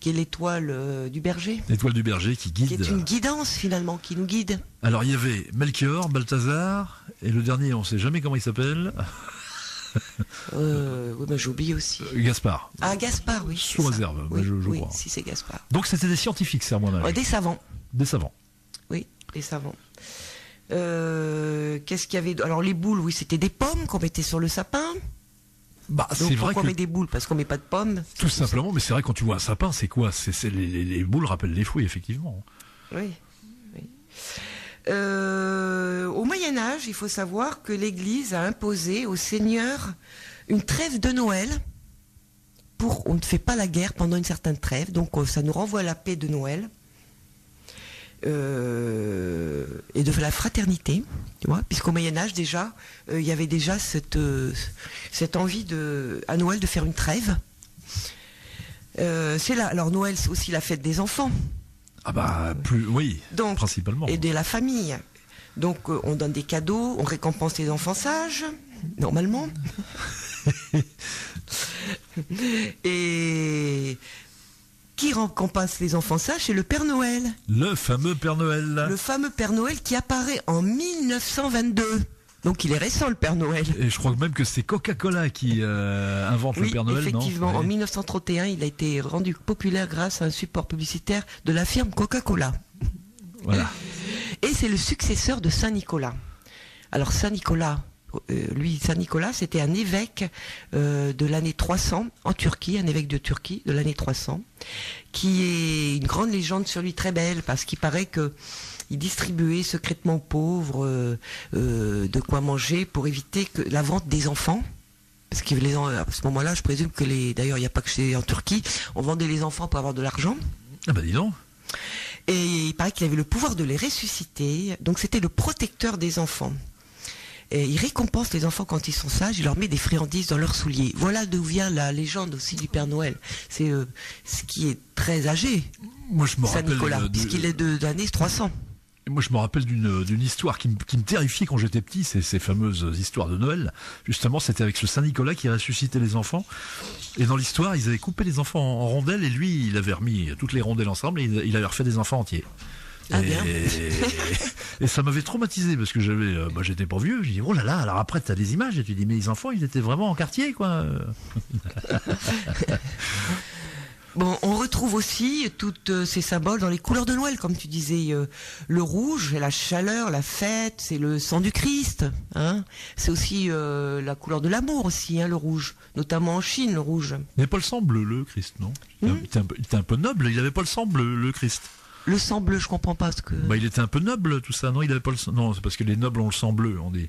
qui est l'étoile du berger. L'étoile du berger qui guide. Qui est une guidance finalement, qui nous guide. Alors il y avait Melchior, Balthazar, et le dernier, on ne sait jamais comment il s'appelle. Oui, bah, j'oublie aussi. Gaspard. Ah, Gaspard, oui. Sous réserve, oui, je oui, crois. Si c'est Gaspard. Donc c'était des scientifiques, c'est à mon avis. Des savants. Des savants. Oui, des savants. Qu'est-ce qu'il y avait? Alors les boules, oui, c'était des pommes qu'on mettait sur le sapin. Bah, donc c'est vrai pourquoi que... on met des boules? Parce qu'on met pas de pommes. Tout simplement, mais c'est vrai quand tu vois un sapin, c'est quoi? Les boules rappellent les fruits, effectivement. Oui. Au Moyen-Âge, il faut savoir que l'Église a imposé aux seigneurs une trêve de Noël. On ne fait pas la guerre pendant une certaine trêve, donc ça nous renvoie à la paix de Noël. Et de la fraternité, tu vois, puisqu'au Moyen-Âge déjà, il y avait déjà cette envie à Noël de faire une trêve. Alors Noël, c'est aussi la fête des enfants. Ah bah oui, donc, principalement. Et de la famille. Donc on donne des cadeaux, on récompense les enfants sages, normalement. Et qui récompense les enfants sages? C'est le Père Noël. Le fameux Père Noël. Le fameux Père Noël qui apparaît en 1922. Donc il est récent, le Père Noël. Et je crois même que c'est Coca-Cola qui invente le Père Noël, effectivement, non? En 1931, il a été rendu populaire grâce à un support publicitaire de la firme Coca-Cola. Voilà. Et c'est le successeur de Saint Nicolas. Alors Saint Nicolas, Saint Nicolas, c'était un évêque de l'année 300 en Turquie, un évêque de Turquie de l'année 300, qui est une grande légende sur lui, très belle, parce qu'il paraît que il distribuait secrètement aux pauvres de quoi manger pour éviter la vente des enfants. Parce qu'à ce moment-là, je présume que d'ailleurs, il n'y a pas que chez en Turquie, on vendait les enfants pour avoir de l'argent. Ah bah dis donc. Et il paraît qu'il avait le pouvoir de les ressusciter. Donc c'était le protecteur des enfants. Et il récompense les enfants quand ils sont sages, il leur met des friandises dans leurs souliers. Voilà d'où vient la légende aussi du Père Noël. C'est ce qui est très âgé. Moi, je me rappelle Saint-Nicolas, puisqu'il est de l'année 300. Moi, je me rappelle d'une histoire qui me terrifiait quand j'étais petit, ces fameuses histoires de Noël. Justement, c'était avec ce Saint-Nicolas qui ressuscitait les enfants. Et dans l'histoire, ils avaient coupé les enfants en rondelles et lui, il avait remis toutes les rondelles ensemble et il avait refait des enfants entiers. Ah bien. Et ça m'avait traumatisé parce que j'étais pas vieux. Je dis oh là là. Alors après t'as des images et tu dis mais les enfants ils étaient vraiment en quartier quoi. Bon, on retrouve aussi toutes ces symboles dans les couleurs de Noël, comme tu disais, le rouge, la chaleur, la fête, c'est le sang du Christ, hein. C'est aussi la couleur de l'amour aussi, hein, le rouge, notamment en Chine, le rouge. Il n'avait pas le sang bleu, le Christ, non? Il était un peu noble, il n'avait pas le sang bleu, le Christ. Le sang bleu, je comprends pas ce que... Bah, il était un peu noble, tout ça, non? Il avait pas le sang... Non, c'est parce que les nobles ont le sang bleu, on dit.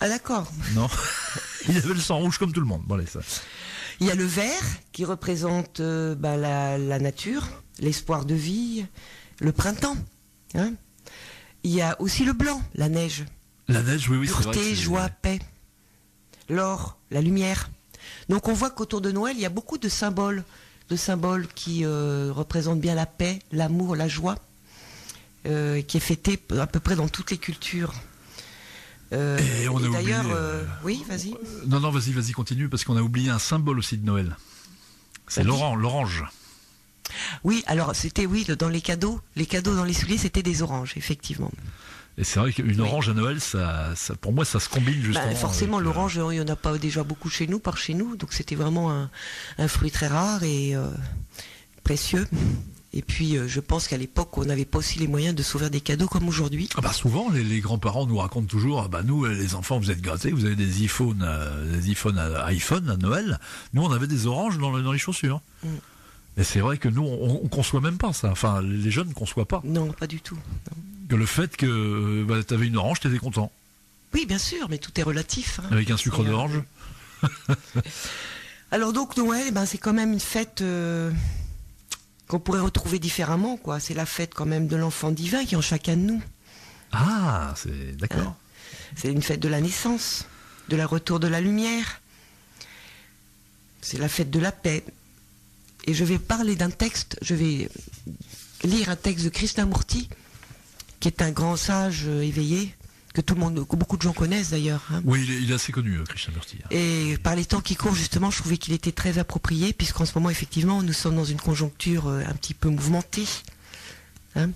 Ah d'accord. Non. Il avait le sang rouge comme tout le monde. Bon, allez, ça. Il y a le vert qui représente la nature, l'espoir de vie, le printemps, hein. Il y a aussi le blanc, la neige. La neige, oui, c'est vrai. Pureté, joie, paix. L'or, la lumière. Donc on voit qu'autour de Noël, il y a beaucoup de symboles qui représentent bien la paix, l'amour, la joie, qui est fêté à peu près dans toutes les cultures. Et on a d'ailleurs, oublié, oui, vas-y. Non, vas-y, continue, parce qu'on a oublié un symbole aussi de Noël. C'est l'orange. Oui, alors c'était dans les cadeaux dans les souliers, c'était des oranges, effectivement. Et c'est vrai qu'une orange à Noël, ça, pour moi, ça se combine justement. Forcément, avec, l'orange, il n'y en a pas déjà beaucoup par chez nous, donc c'était vraiment un fruit très rare et précieux. Et puis, je pense qu'à l'époque, on n'avait pas aussi les moyens de s'ouvrir des cadeaux comme aujourd'hui. Ah bah souvent, les grands-parents nous racontent toujours, nous, les enfants, vous êtes gâtés, vous avez des iPhones à Noël. Nous, on avait des oranges dans les chaussures. Et c'est vrai que nous, on conçoit même pas ça. Enfin, les jeunes ne conçoivent pas. Non, pas du tout. Non. Que le fait que tu avais une orange, tu étais content. Oui, bien sûr, mais tout est relatif. Hein. Avec un sucre d'orange. Alors donc, Noël, c'est quand même une fête... qu'on pourrait retrouver différemment, quoi. C'est la fête quand même de l'enfant divin qui est en chacun de nous. Ah, c'est d'accord. Hein, c'est une fête de la naissance, de la retour de la lumière. C'est la fête de la paix. Et je vais parler d'un texte, je vais lire un texte de Krishnamurti, qui est un grand sage éveillé, que beaucoup de gens connaissent d'ailleurs. Hein. Oui, il est assez connu, Krishnamurti. Et par les temps qui courent, justement, je trouvais qu'il était très approprié, puisqu'en ce moment, effectivement, nous sommes dans une conjoncture un petit peu mouvementée. Hein.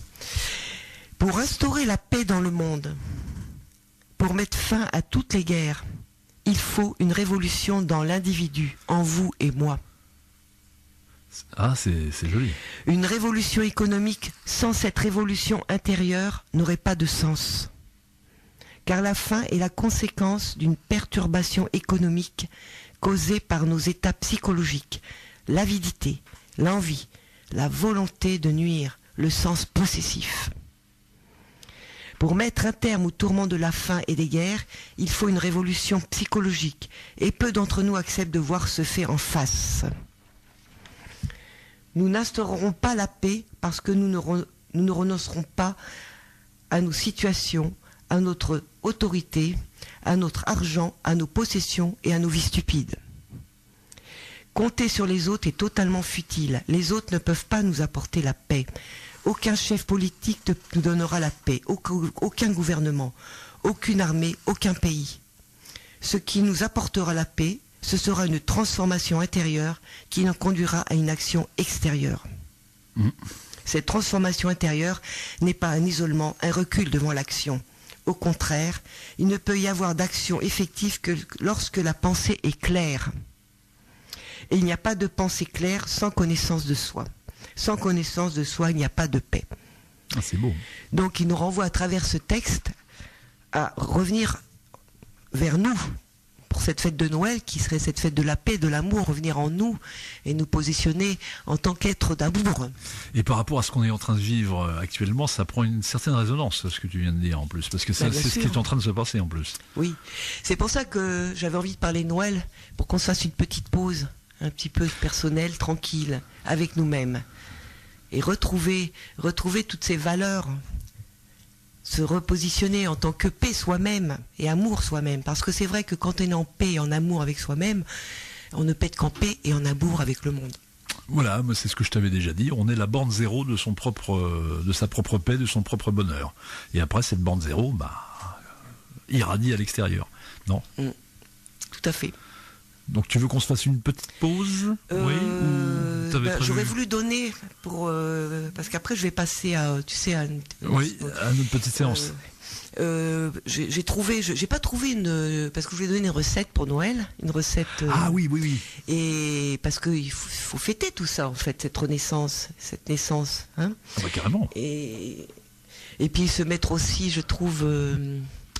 Pour instaurer la paix dans le monde, pour mettre fin à toutes les guerres, il faut une révolution dans l'individu, en vous et moi. Ah, c'est joli. Une révolution économique sans cette révolution intérieure n'aurait pas de sens. Car la faim est la conséquence d'une perturbation économique causée par nos états psychologiques, l'avidité, l'envie, la volonté de nuire, le sens possessif. Pour mettre un terme au tourment de la faim et des guerres, il faut une révolution psychologique, et peu d'entre nous acceptent de voir ce fait en face. Nous n'instaurerons pas la paix parce que nous ne renoncerons pas à nos situations, à notre autorité, à notre argent, à nos possessions et à nos vies stupides. Compter sur les autres est totalement futile. Les autres ne peuvent pas nous apporter la paix. Aucun chef politique ne nous donnera la paix, aucun gouvernement, aucune armée, aucun pays. Ce qui nous apportera la paix, ce sera une transformation intérieure qui nous conduira à une action extérieure. Cette transformation intérieure n'est pas un isolement, un recul devant l'action. Au contraire, il ne peut y avoir d'action effective que lorsque la pensée est claire. Et il n'y a pas de pensée claire sans connaissance de soi. Sans connaissance de soi, il n'y a pas de paix. Ah, c'est beau. Donc il nous renvoie à travers ce texte à revenir vers nous, pour cette fête de Noël, qui serait cette fête de la paix, de l'amour, revenir en nous et nous positionner en tant qu'être d'amour. Et par rapport à ce qu'on est en train de vivre actuellement, ça prend une certaine résonance, ce que tu viens de dire en plus, parce que c'est ce qui est en train de se passer en plus. Oui, c'est pour ça que j'avais envie de parler de Noël, pour qu'on se fasse une petite pause, un petit peu personnelle, tranquille, avec nous-mêmes, et retrouver toutes ces valeurs, se repositionner en tant que paix soi-même et amour soi-même. Parce que c'est vrai que quand on est en paix et en amour avec soi-même, on ne peut qu'en paix et en amour avec le monde. Voilà, c'est ce que je t'avais déjà dit. On est la borne zéro de sa propre paix, de son propre bonheur. Et après, cette borne zéro, irradie à l'extérieur. Non ? Tout à fait. Donc tu veux qu'on se fasse une petite pause ? Oui, prévu... J'aurais voulu donner pour parce qu'après je vais passer à à une petite séance. J'ai pas trouvé parce que je voulais donner une recette pour Noël, une recette. Ah oui. Et parce que il faut fêter tout ça en fait, cette naissance, hein. Ah bah carrément. Et puis se mettre aussi, je trouve,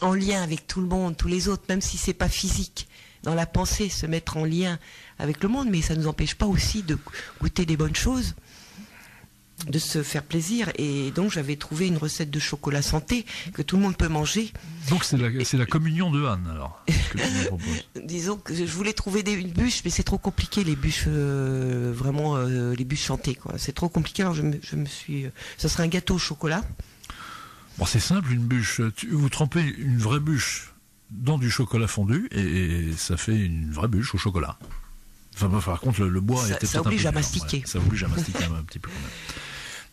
en lien avec tout le monde, tous les autres, même si c'est pas physique, dans la pensée, se mettre en lien avec le monde, mais ça nous empêche pas aussi de goûter des bonnes choses, de se faire plaisir. Et donc j'avais trouvé une recette de chocolat santé que tout le monde peut manger. Donc c'est la communion de Anne alors. Que tu me proposes. Disons que je voulais trouver une bûche, mais c'est trop compliqué les bûches, vraiment les bûches chantées quoi. C'est trop compliqué. Alors je me suis, ça serait un gâteau au chocolat. Bon, c'est simple, une bûche. Vous trempez une vraie bûche dans du chocolat fondu et ça fait une vraie bûche au chocolat. Enfin, par contre, le bois était peut-être ça oblige un à peu dur, mastiquer. ouais. Ça oblige à mastiquer un petit peu quand même.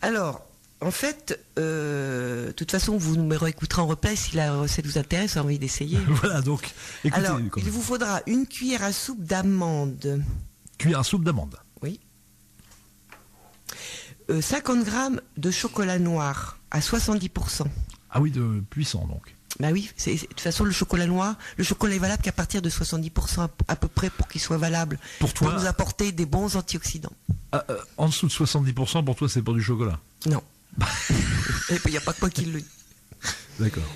Alors, en fait, de toute façon, vous me réécouterez en replay si la recette vous intéresse, vous avez envie d'essayer. Voilà, donc, écoutez. Alors, il vous faudra une cuillère à soupe d'amandes. Cuillère à soupe d'amandes. Oui. 50 grammes de chocolat noir à 70%. Ah oui, de puissant donc. Bah oui, de toute façon le chocolat noir, le chocolat est valable qu'à partir de 70% à peu près pour qu'il soit valable. Pour toi, nous apporter des bons antioxydants. En dessous de 70%, pour toi, c'est pas du chocolat. Non. Il n'y a pas que moi qui le dis. D'accord.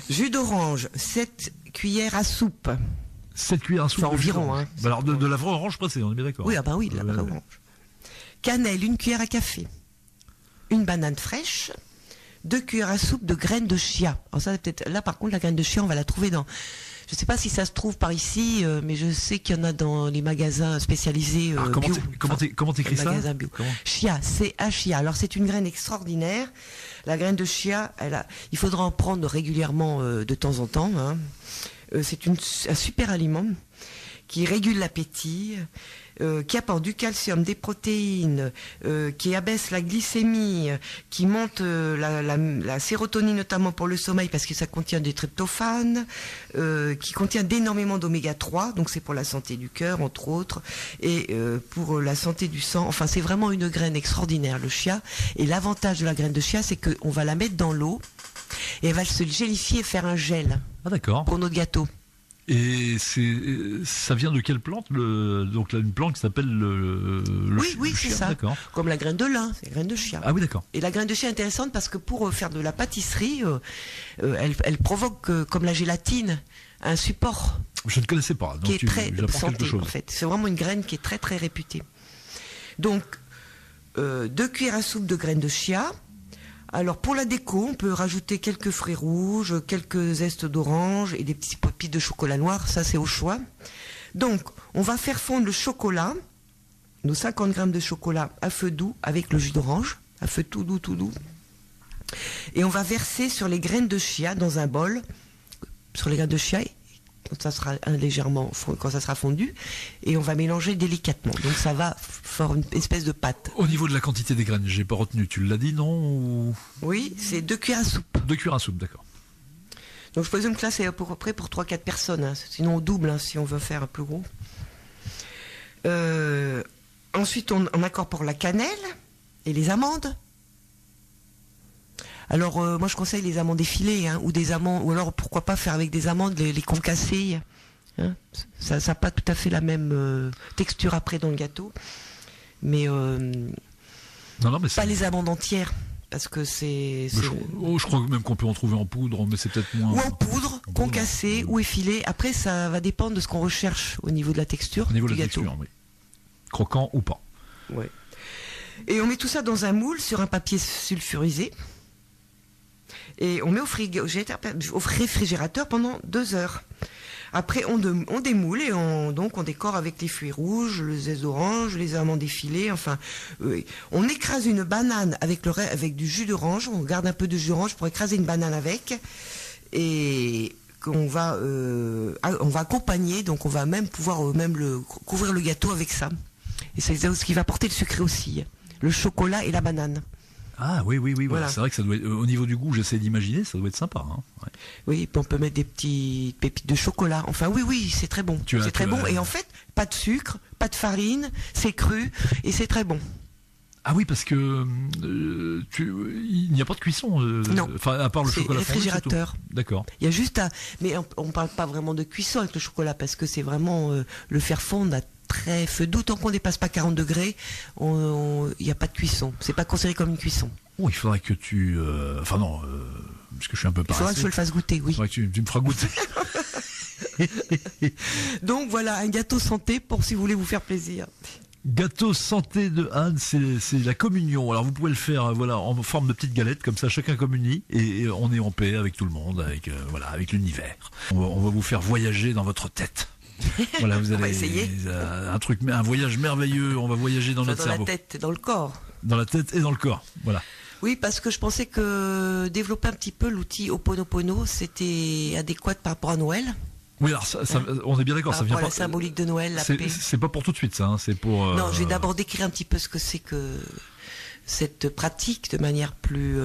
Jus d'orange, 7 cuillères à soupe. 7 cuillères à soupe. Enfin, environ. Hein. Bah alors de la vraie orange pressée, on est bien d'accord. Oui, oui, de la vraie orange. Cannelle, 1 cuillère à café. Une banane fraîche. 2 cuillères à soupe de graines de chia. Alors ça, peut-être là, par contre, la graine de chia, on va la trouver dans. Je ne sais pas si ça se trouve par ici, mais je sais qu'il y en a dans les magasins spécialisés bio. Comment t'écris ça? Magasins bio. Chia, C-H-I-A. Alors c'est une graine extraordinaire. La graine de chia, il faudra en prendre régulièrement de temps en temps. Hein. C'est un super aliment qui régule l'appétit, qui apporte du calcium, des protéines, qui abaisse la glycémie, qui monte la sérotonine notamment pour le sommeil parce que ça contient des tryptophane, qui contient d'énormément d'oméga 3, donc c'est pour la santé du cœur entre autres, et pour la santé du sang. Enfin c'est vraiment une graine extraordinaire le chia. Et l'avantage de la graine de chia, c'est qu'on va la mettre dans l'eau et elle va se gélifier et faire un gel. Ah d'accord. Pour notre gâteau. Et ça vient de quelle plante donc là, une plante qui s'appelle le oui, c'est chia, ça. D'accord. Comme la graine de lin, c'est la graine de chia. Ah oui, d'accord. Et la graine de chia est intéressante parce que pour faire de la pâtisserie, elle provoque, comme la gélatine, un support. Je ne connaissais pas. Donc qui est très j'apprends quelque santé, chose. en fait. C'est vraiment une graine qui est très très réputée. Donc, 2 cuillères à soupe de graines de chia. Alors pour la déco, on peut rajouter quelques fruits rouges, quelques zestes d'orange et des petits pépites de chocolat noir, ça c'est au choix. Donc on va faire fondre le chocolat, nos 50 grammes de chocolat à feu doux avec le jus d'orange, à feu tout doux. Et on va verser sur les graines de chia dans un bol, sur les graines de chia, quand ça sera fondu, et on va mélanger délicatement. Donc ça va faire une espèce de pâte. Au niveau de la quantité des graines, j'ai pas retenu. Tu l'as dit, non ou... Oui, c'est 2 cuillères à soupe. 2 cuillères à soupe, d'accord. Donc je présume que là c'est à peu près pour 3-4 personnes. Hein. Sinon on double hein, si on veut faire un peu gros. Ensuite on incorpore la cannelle et les amandes. Alors moi je conseille les amandes effilées hein, ou alors pourquoi pas faire avec des amandes les concassées. Hein. Ça n'a pas tout à fait la même texture après dans le gâteau. Mais, mais pas les amandes entières parce que c'est. Je crois même qu'on peut en trouver en poudre, mais c'est peut-être moins. Ou en poudre, concassée ou effilée. Après ça va dépendre de ce qu'on recherche au niveau de la texture. Au niveau du de la gâteau. texture, oui. Croquant ou pas. Ouais. Et on met tout ça dans un moule sur un papier sulfurisé. Et on met au réfrigérateur pendant 2 heures. Après, on démoule et on décore avec les fruits rouges, le zeste d'orange, les amandes effilées. Enfin, on écrase une banane avec du jus d'orange. On garde un peu de jus d'orange pour écraser une banane avec. Et on va accompagner. Donc, on va même pouvoir couvrir le gâteau avec ça. Et c'est ce qui va porter le sucré aussi. Le chocolat et la banane. Ah oui, Voilà. C'est vrai que ça doit être, au niveau du goût, j'essaie d'imaginer, ça doit être sympa. Hein. Ouais. Oui, puis on peut mettre des petites pépites de chocolat. Enfin, oui, c'est très bon. C'est très bon. Et en fait, pas de sucre, pas de farine, c'est cru et c'est très bon. Ah oui, parce que il n'y a pas de cuisson. Non. Enfin, à part le C'est chocolat fondu, réfrigérateur. c'est tout. D'accord. Il y a juste mais on parle pas vraiment de cuisson avec le chocolat parce que c'est vraiment le faire fondre à très feu doux. Tant qu'on dépasse pas 40 degrés, il n'y a pas de cuisson. C'est pas considéré comme une cuisson. Oh, il faudrait que tu... Enfin non, parce que je suis un peu Il faudra paresseux. que je le fasse goûter, oui. Il faudrait que tu me feras goûter. Donc voilà, un gâteau santé pour si vous voulez vous faire plaisir. Gâteau santé de Anne, c'est la communion. Alors vous pouvez le faire voilà, en forme de petites galettes, comme ça chacun communie et on est en paix avec tout le monde, avec l'univers. On va vous faire voyager dans votre tête. Voilà, vous On va allez essayer. un voyage merveilleux, on va voyager dans Enfin, notre dans cerveau. la tête, dans le corps. Dans la tête et dans le corps. Voilà. Oui, parce que je pensais que développer un petit peu l'outil Ho'oponopono, c'était adéquat par rapport à Noël. Oui, alors on est bien d'accord, Par ça vient rapport à pas. la symbolique de Noël, la paix. C'est pas pour tout de suite, ça. Hein, c'est pour. Non, je vais d'abord décrire un petit peu ce que c'est que cette pratique de manière plus.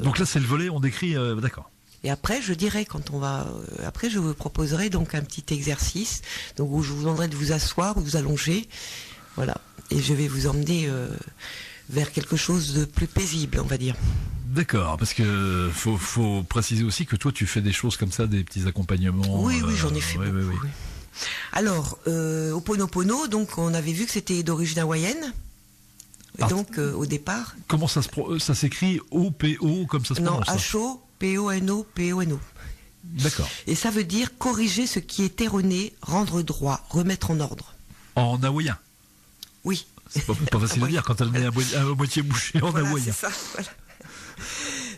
Donc là, c'est le volet, on décrit. D'accord. Et après, je dirai quand on va. Après, je vous proposerai donc un petit exercice, donc où je vous demanderai de vous asseoir ou de vous allonger, voilà. Et je vais vous emmener vers quelque chose de plus paisible, on va dire. D'accord, parce que faut préciser aussi que toi, tu fais des choses comme ça, des petits accompagnements. Oui, j'en ai fait beaucoup. Oui. Oui. Alors, Ho'oponopono, donc on avait vu que c'était d'origine hawaïenne. Ah. Donc, au départ. Comment ça s'écrit O-P-O, comme ça se Non, prononce ça H-O-P-O-N-O-P-O-N-O. D'accord. Et ça veut dire corriger ce qui est erroné, rendre droit, remettre en ordre. En hawaïen. Oui. C'est pas facile à dire quand elle est à moitié bouchée en Voilà, hawaïen. c'est ça, voilà.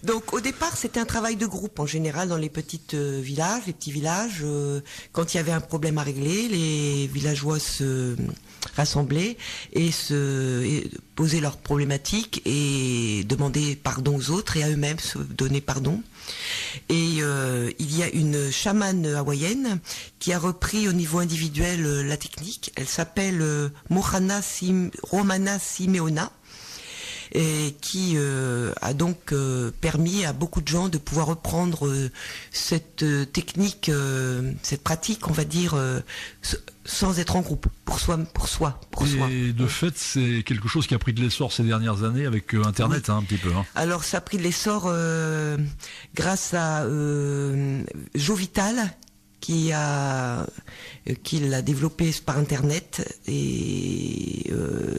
Donc au départ, c'était un travail de groupe en général dans les petits villages, les petits villages. Quand il y avait un problème à régler, les villageois se rassemblaient et posaient leurs problématiques et demandaient pardon aux autres et à eux-mêmes se donner pardon. Et il y a une chamane hawaïenne qui a repris au niveau individuel la technique. Elle s'appelle Romana Simeona. Et qui a donc permis à beaucoup de gens de pouvoir reprendre cette technique, cette pratique, on va dire, sans être en groupe, pour soi. Et de fait, c'est quelque chose qui a pris de l'essor ces dernières années avec Internet, Oui. un petit peu. Hein. Alors ça a pris de l'essor grâce à Jovital, qui l'a développé par internet et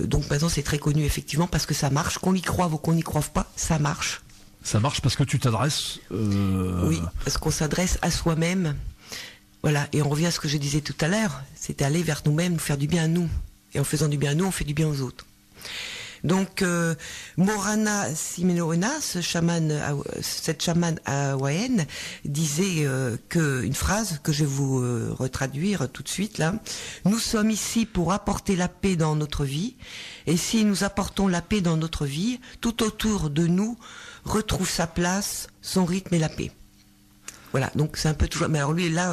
donc maintenant c'est très connu effectivement parce que ça marche, qu'on y croive ou qu'on n'y croive pas, ça marche. Ça marche parce que tu t'adresses. Oui, parce qu'on s'adresse à soi-même. Voilà, et on revient à ce que je disais tout à l'heure, c'est aller vers nous-mêmes, faire du bien à nous. Et en faisant du bien à nous, on fait du bien aux autres. Donc, Morana Simeona, cette chamane hawaïenne, disait une phrase que je vais vous retraduire tout de suite là. Nous sommes ici pour apporter la paix dans notre vie, et si nous apportons la paix dans notre vie, tout autour de nous retrouve sa place, son rythme et la paix. Voilà, donc c'est un peu toujours. Mais alors lui là,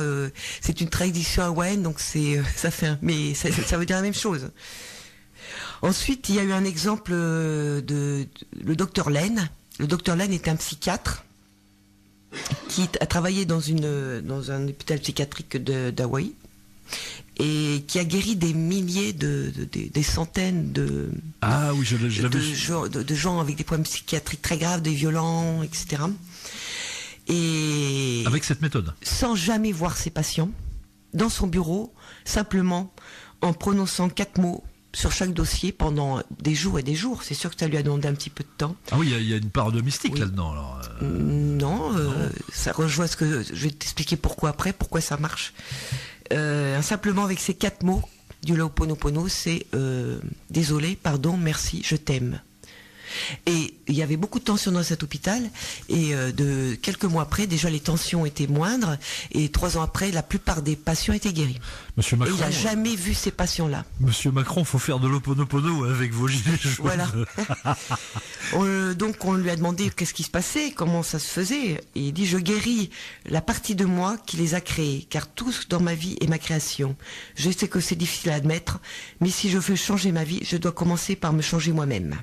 c'est une tradition hawaïenne, donc mais ça veut dire la même chose. Ensuite, il y a eu un exemple le docteur Len. Le docteur Len est un psychiatre qui a travaillé dans un hôpital psychiatrique d'Hawaï et qui a guéri des milliers des centaines de gens avec des problèmes psychiatriques très graves, des violents, etc. Et avec cette méthode, sans jamais voir ses patients, dans son bureau, simplement en prononçant 4 mots sur chaque dossier pendant des jours et des jours. C'est sûr que ça lui a demandé un petit peu de temps. Ah oui, il y a une part de mystique Oui. là-dedans. Alors, Non, ça rejoint ce que je vais t'expliquer pourquoi ça marche. Simplement avec ces 4 mots du Ho'oponopono, c'est désolé, pardon, merci, je t'aime. Et il y avait beaucoup de tensions dans cet hôpital et de quelques mois après, déjà les tensions étaient moindres et 3 ans après, la plupart des patients étaient guéris. Monsieur Macron, et il n'a jamais vu ces patients-là. Monsieur Macron, faut faire de l'Ho'oponopono avec vos gilets jaunes. Voilà. Donc on lui a demandé qu'est-ce qui se passait, comment ça se faisait. Et il dit, je guéris la partie de moi qui les a créés, car tout dans ma vie est ma création. Je sais que c'est difficile à admettre, mais si je veux changer ma vie, je dois commencer par me changer moi-même.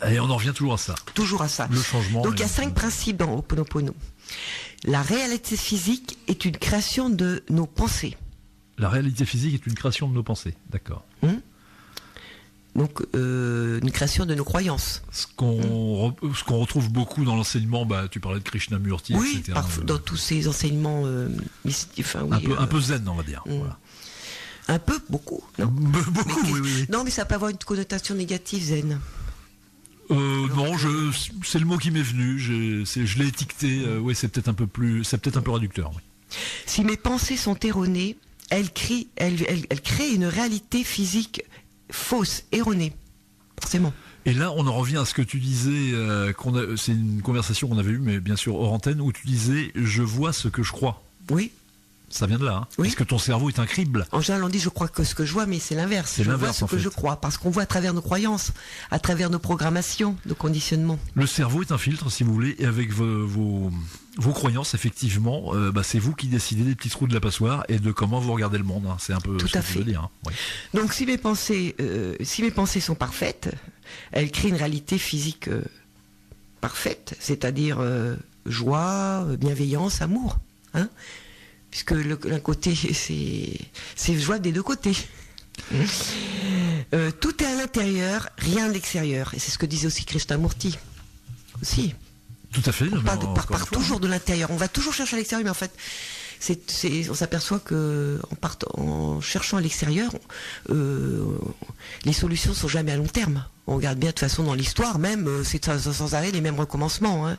Et on en revient toujours à ça. Toujours à ça. Le changement. Donc il y a 5 principes dans Ho'oponopono. La réalité physique est une création de nos pensées. La réalité physique est une création de nos pensées. D'accord. Donc, une création de nos croyances. Ce qu'on retrouve beaucoup dans l'enseignement, tu parlais de Krishnamurti, Oui, etc. parfois, dans tous ces enseignements mystiques. Enfin, oui, un peu zen, on va dire. Voilà. Un peu, beaucoup. Non. Beaucoup, oui. Non, mais ça peut avoir une connotation négative, zen. Non, c'est le mot qui m'est venu. Je l'ai étiqueté. Oui, c'est peut-être un peu réducteur. Oui. Si mes pensées sont erronées, elles créent une réalité physique fausse, erronée. Forcément. Et là, on en revient à ce que tu disais. C'est une conversation qu'on avait eue, mais bien sûr hors antenne, où tu disais je vois ce que je crois. Oui. Ça vient de là, hein. Oui. Parce que ton cerveau est un crible. En général, on dit je crois que ce que je vois, mais c'est l'inverse. Je vois ce que je crois, parce qu'on voit à travers nos croyances, à travers nos programmations, nos conditionnements. Le cerveau est un filtre, si vous voulez, et avec vos croyances, effectivement, c'est vous qui décidez des petits trous de la passoire et de comment vous regardez le monde. Hein. C'est un peu tout ce à que fait. tu veux dire. Hein. Oui. Donc, si mes pensées sont parfaites, elles créent une réalité physique parfaite, c'est-à-dire joie, bienveillance, amour. Hein, puisque l'un côté, c'est joie des deux côtés. Tout est à l'intérieur, rien à l'extérieur. Et c'est ce que disait aussi Krishnamurti. Aussi. Tout à fait. On part toujours de l'intérieur. On va toujours chercher à l'extérieur, mais en fait, on s'aperçoit que en cherchant à l'extérieur, les solutions sont jamais à long terme. On regarde bien de toute façon dans l'histoire, même, c'est sans arrêt les mêmes recommencements. Hein.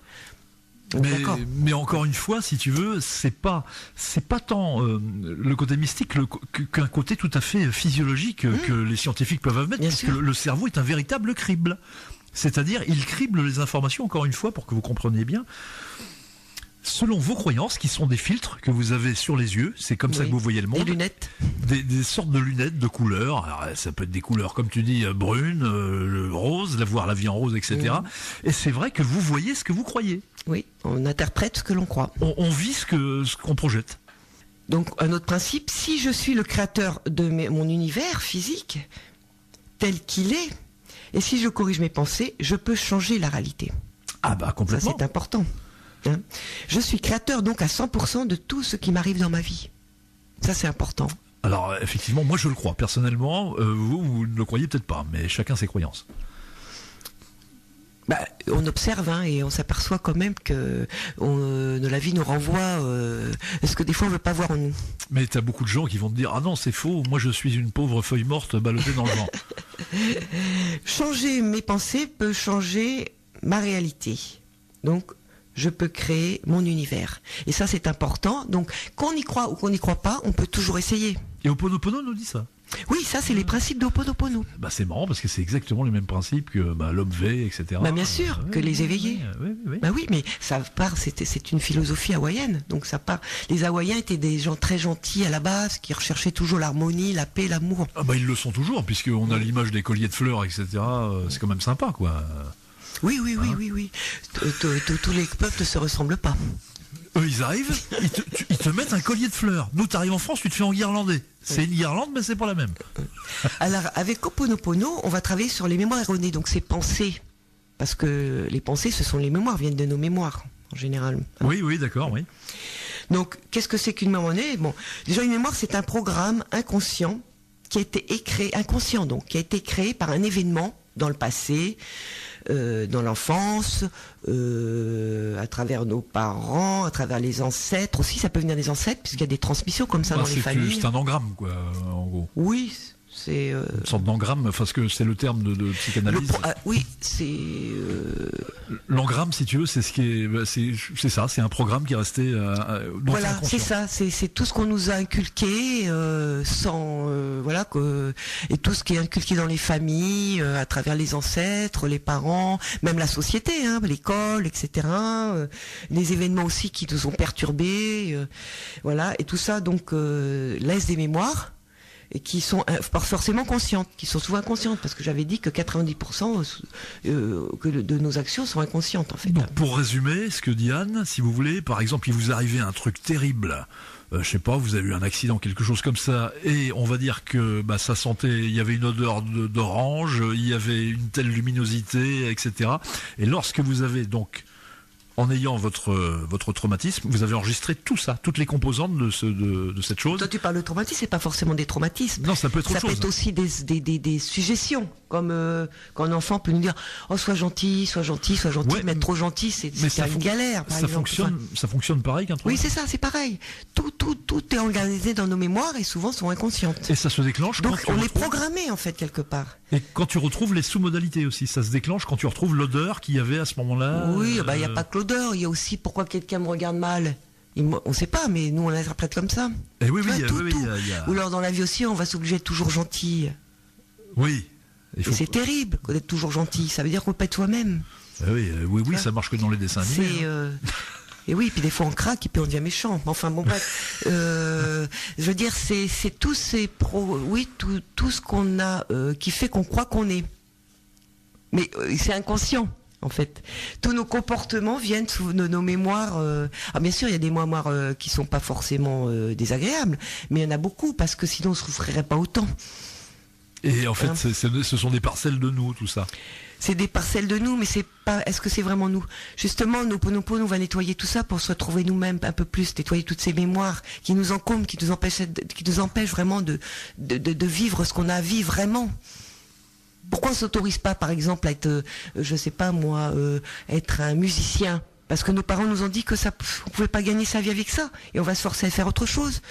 Mais encore une fois, si tu veux, c'est pas tant le côté mystique qu'un côté tout à fait physiologique que les scientifiques peuvent admettre, parce que le cerveau est un véritable crible. C'est-à-dire, il crible les informations, encore une fois, pour que vous compreniez bien, selon vos croyances, qui sont des filtres que vous avez sur les yeux. C'est comme ça que vous voyez le monde. Des lunettes. Des sortes de lunettes de couleurs. Alors, ça peut être des couleurs, comme tu dis, brunes, rose, voir la vie en rose, etc. Et c'est vrai que vous voyez ce que vous croyez. Oui, on interprète ce que l'on croit. On vit ce qu'on projette. Donc, un autre principe, si je suis le créateur de mon univers physique, tel qu'il est, et si je corrige mes pensées, je peux changer la réalité. Ah complètement. Ça, c'est important. Hein, je suis créateur donc à 100% de tout ce qui m'arrive dans ma vie. Ça, c'est important. Alors, effectivement, moi je le crois. Personnellement, vous ne le croyez peut-être pas, mais chacun ses croyances. On observe et on s'aperçoit quand même que la vie nous renvoie ce que des fois on ne veut pas voir en nous. Mais tu as beaucoup de gens qui vont te dire « Ah non, c'est faux, moi je suis une pauvre feuille morte ballottée dans le vent. » Changer mes pensées peut changer ma réalité. Donc, je peux créer mon univers. Et ça, c'est important. Donc, qu'on y croit ou qu'on n'y croit pas, on peut toujours essayer. Et Ho'oponopono nous dit ça. Oui, ça, c'est les principes de Ho'oponopono. C'est marrant parce que c'est exactement les mêmes principes que l'homme V, etc. Bien sûr, que les éveillés. Oui. Oui, mais ça part, c'est une philosophie hawaïenne. Donc ça part. Les Hawaïens étaient des gens très gentils à la base, qui recherchaient toujours l'harmonie, la paix, l'amour. Ils le sont toujours, puisqu'on a l'image des colliers de fleurs, etc. C'est quand même sympa, quoi. Oui. Tous les peuples ne se ressemblent pas. Eux, ils arrivent, ils te mettent un collier de fleurs. Nous, t'arrives en France, tu te fais enguirlander. C'est une guirlande, mais c'est pas la même. Alors, avec Ho'oponopono, on va travailler sur les mémoires erronées, donc ces pensées. Parce que les pensées, ce sont les mémoires, viennent de nos mémoires, en général. Oui, d'accord, oui. Donc, qu'est-ce que c'est qu'une mémoire erronée ? Déjà, une mémoire, c'est un programme inconscient qui a été créé, qui a été créé par un événement dans le passé, dans l'enfance, à travers nos parents, à travers les ancêtres aussi, ça peut venir des ancêtres, puisqu'il y a des transmissions comme ça dans les familles. C'est un engramme, quoi, en gros. Oui, c'est... Une sorte d'engramme, parce que c'est le terme de psychanalyse. Oui, c'est... L'engramme, si tu veux, c'est ce qui est... C'est ça, c'est un programme qui est resté... voilà, c'est ça, c'est tout ce qu'on nous a inculqué, et tout ce qui est inculqué dans les familles, à travers les ancêtres, les parents, même la société, l'école, etc. Les événements aussi qui nous ont perturbés, et tout ça donc laisse des mémoires et qui sont pas forcément conscientes, qui sont souvent inconscientes, parce que j'avais dit que 90% de nos actions sont inconscientes en fait. Donc pour résumer ce que dit Anne, si vous voulez, par exemple, il vous arrivait un truc terrible, je sais pas, vous avez eu un accident, quelque chose comme ça, et on va dire que ça sentait, il y avait une odeur d'orange, il y avait une telle luminosité, etc. Et lorsque vous avez donc en ayant votre traumatisme, vous avez enregistré tout ça, toutes les composantes de cette chose. Toi, tu parles de traumatisme, c'est pas forcément des traumatismes. Non, ça peut être autre chose. Ça peut être aussi des suggestions, comme quand un enfant peut nous dire « Oh, sois gentil, Ouais, mais être trop gentil, c'est une galère. » par ça exemple. ça fonctionne pareil qu'un Oui, traumatisme. c'est ça, c'est pareil. Tout est organisé dans nos mémoires et souvent sont inconscientes. Et ça se déclenche Donc quand on est programmé en fait quelque part. Et quand tu retrouves les sous-modalités aussi, ça se déclenche quand tu retrouves l'odeur qu'il y avait à ce moment-là. Oui, il n'y a pas que l'odeur, il y a aussi pourquoi quelqu'un me regarde mal. On ne sait pas, mais nous on l'interprète comme ça. Et oui, Tu vois, tout. il y a... Ou alors dans la vie aussi, on va s'obliger d'être toujours gentil. Oui. Il faut... Et c'est terrible d'être toujours gentil. Ça veut dire qu'on peut être soi-même. Oui, ça marche que dans les dessins animés. Et oui, puis des fois on craque et puis on devient méchant. Enfin bon bref, je veux dire c'est tout ce qu'on a qui fait qu'on croit qu'on est. Mais c'est inconscient en fait. Tous nos comportements viennent sous nos mémoires. Ah bien sûr il y a des mémoires qui sont pas forcément désagréables, mais il y en a beaucoup parce que sinon on se souffrirait pas autant. Et en fait ce sont des parcelles de nous tout ça. C'est des parcelles de nous, mais c'est pas. Est-ce que c'est vraiment nous? Justement, nos Ho'oponopono va nettoyer tout ça pour se retrouver nous-mêmes un peu plus, nettoyer toutes ces mémoires qui nous encombrent, qui nous empêchent vraiment de vivre ce qu'on a à vivre vraiment. Pourquoi on s'autorise pas, par exemple, à être, je sais pas moi, être un musicien? Parce que nos parents nous ont dit que ça, on pouvait pas gagner sa vie avec ça, et on va se forcer à faire autre chose.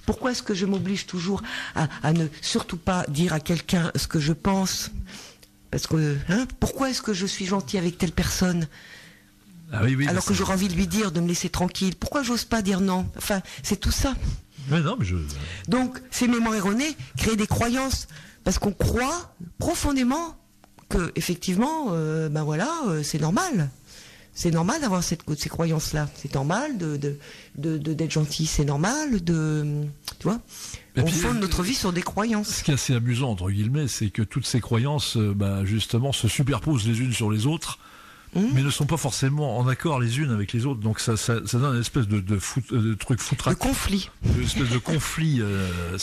Pourquoi est-ce que je m'oblige toujours à ne surtout pas dire à quelqu'un ce que je pense? Parce que, pourquoi est-ce que je suis gentil avec telle personne alors que j'aurais envie de lui dire de me laisser tranquille? Pourquoi j'ose pas dire non? Enfin, c'est tout ça. Mais non, mais Donc, ces mémoires erronées créent des croyances parce qu'on croit profondément que, effectivement, c'est normal. C'est normal d'avoir ces croyances-là. C'est normal d'être gentil. C'est normal tu vois. On fonde notre vie sur des croyances. Ce qui est assez amusant, entre guillemets, c'est que toutes ces croyances, justement, se superposent les unes sur les autres, mais ne sont pas forcément en accord les unes avec les autres. Donc ça donne une espèce de truc foutraque. De conflit. Une espèce de conflit.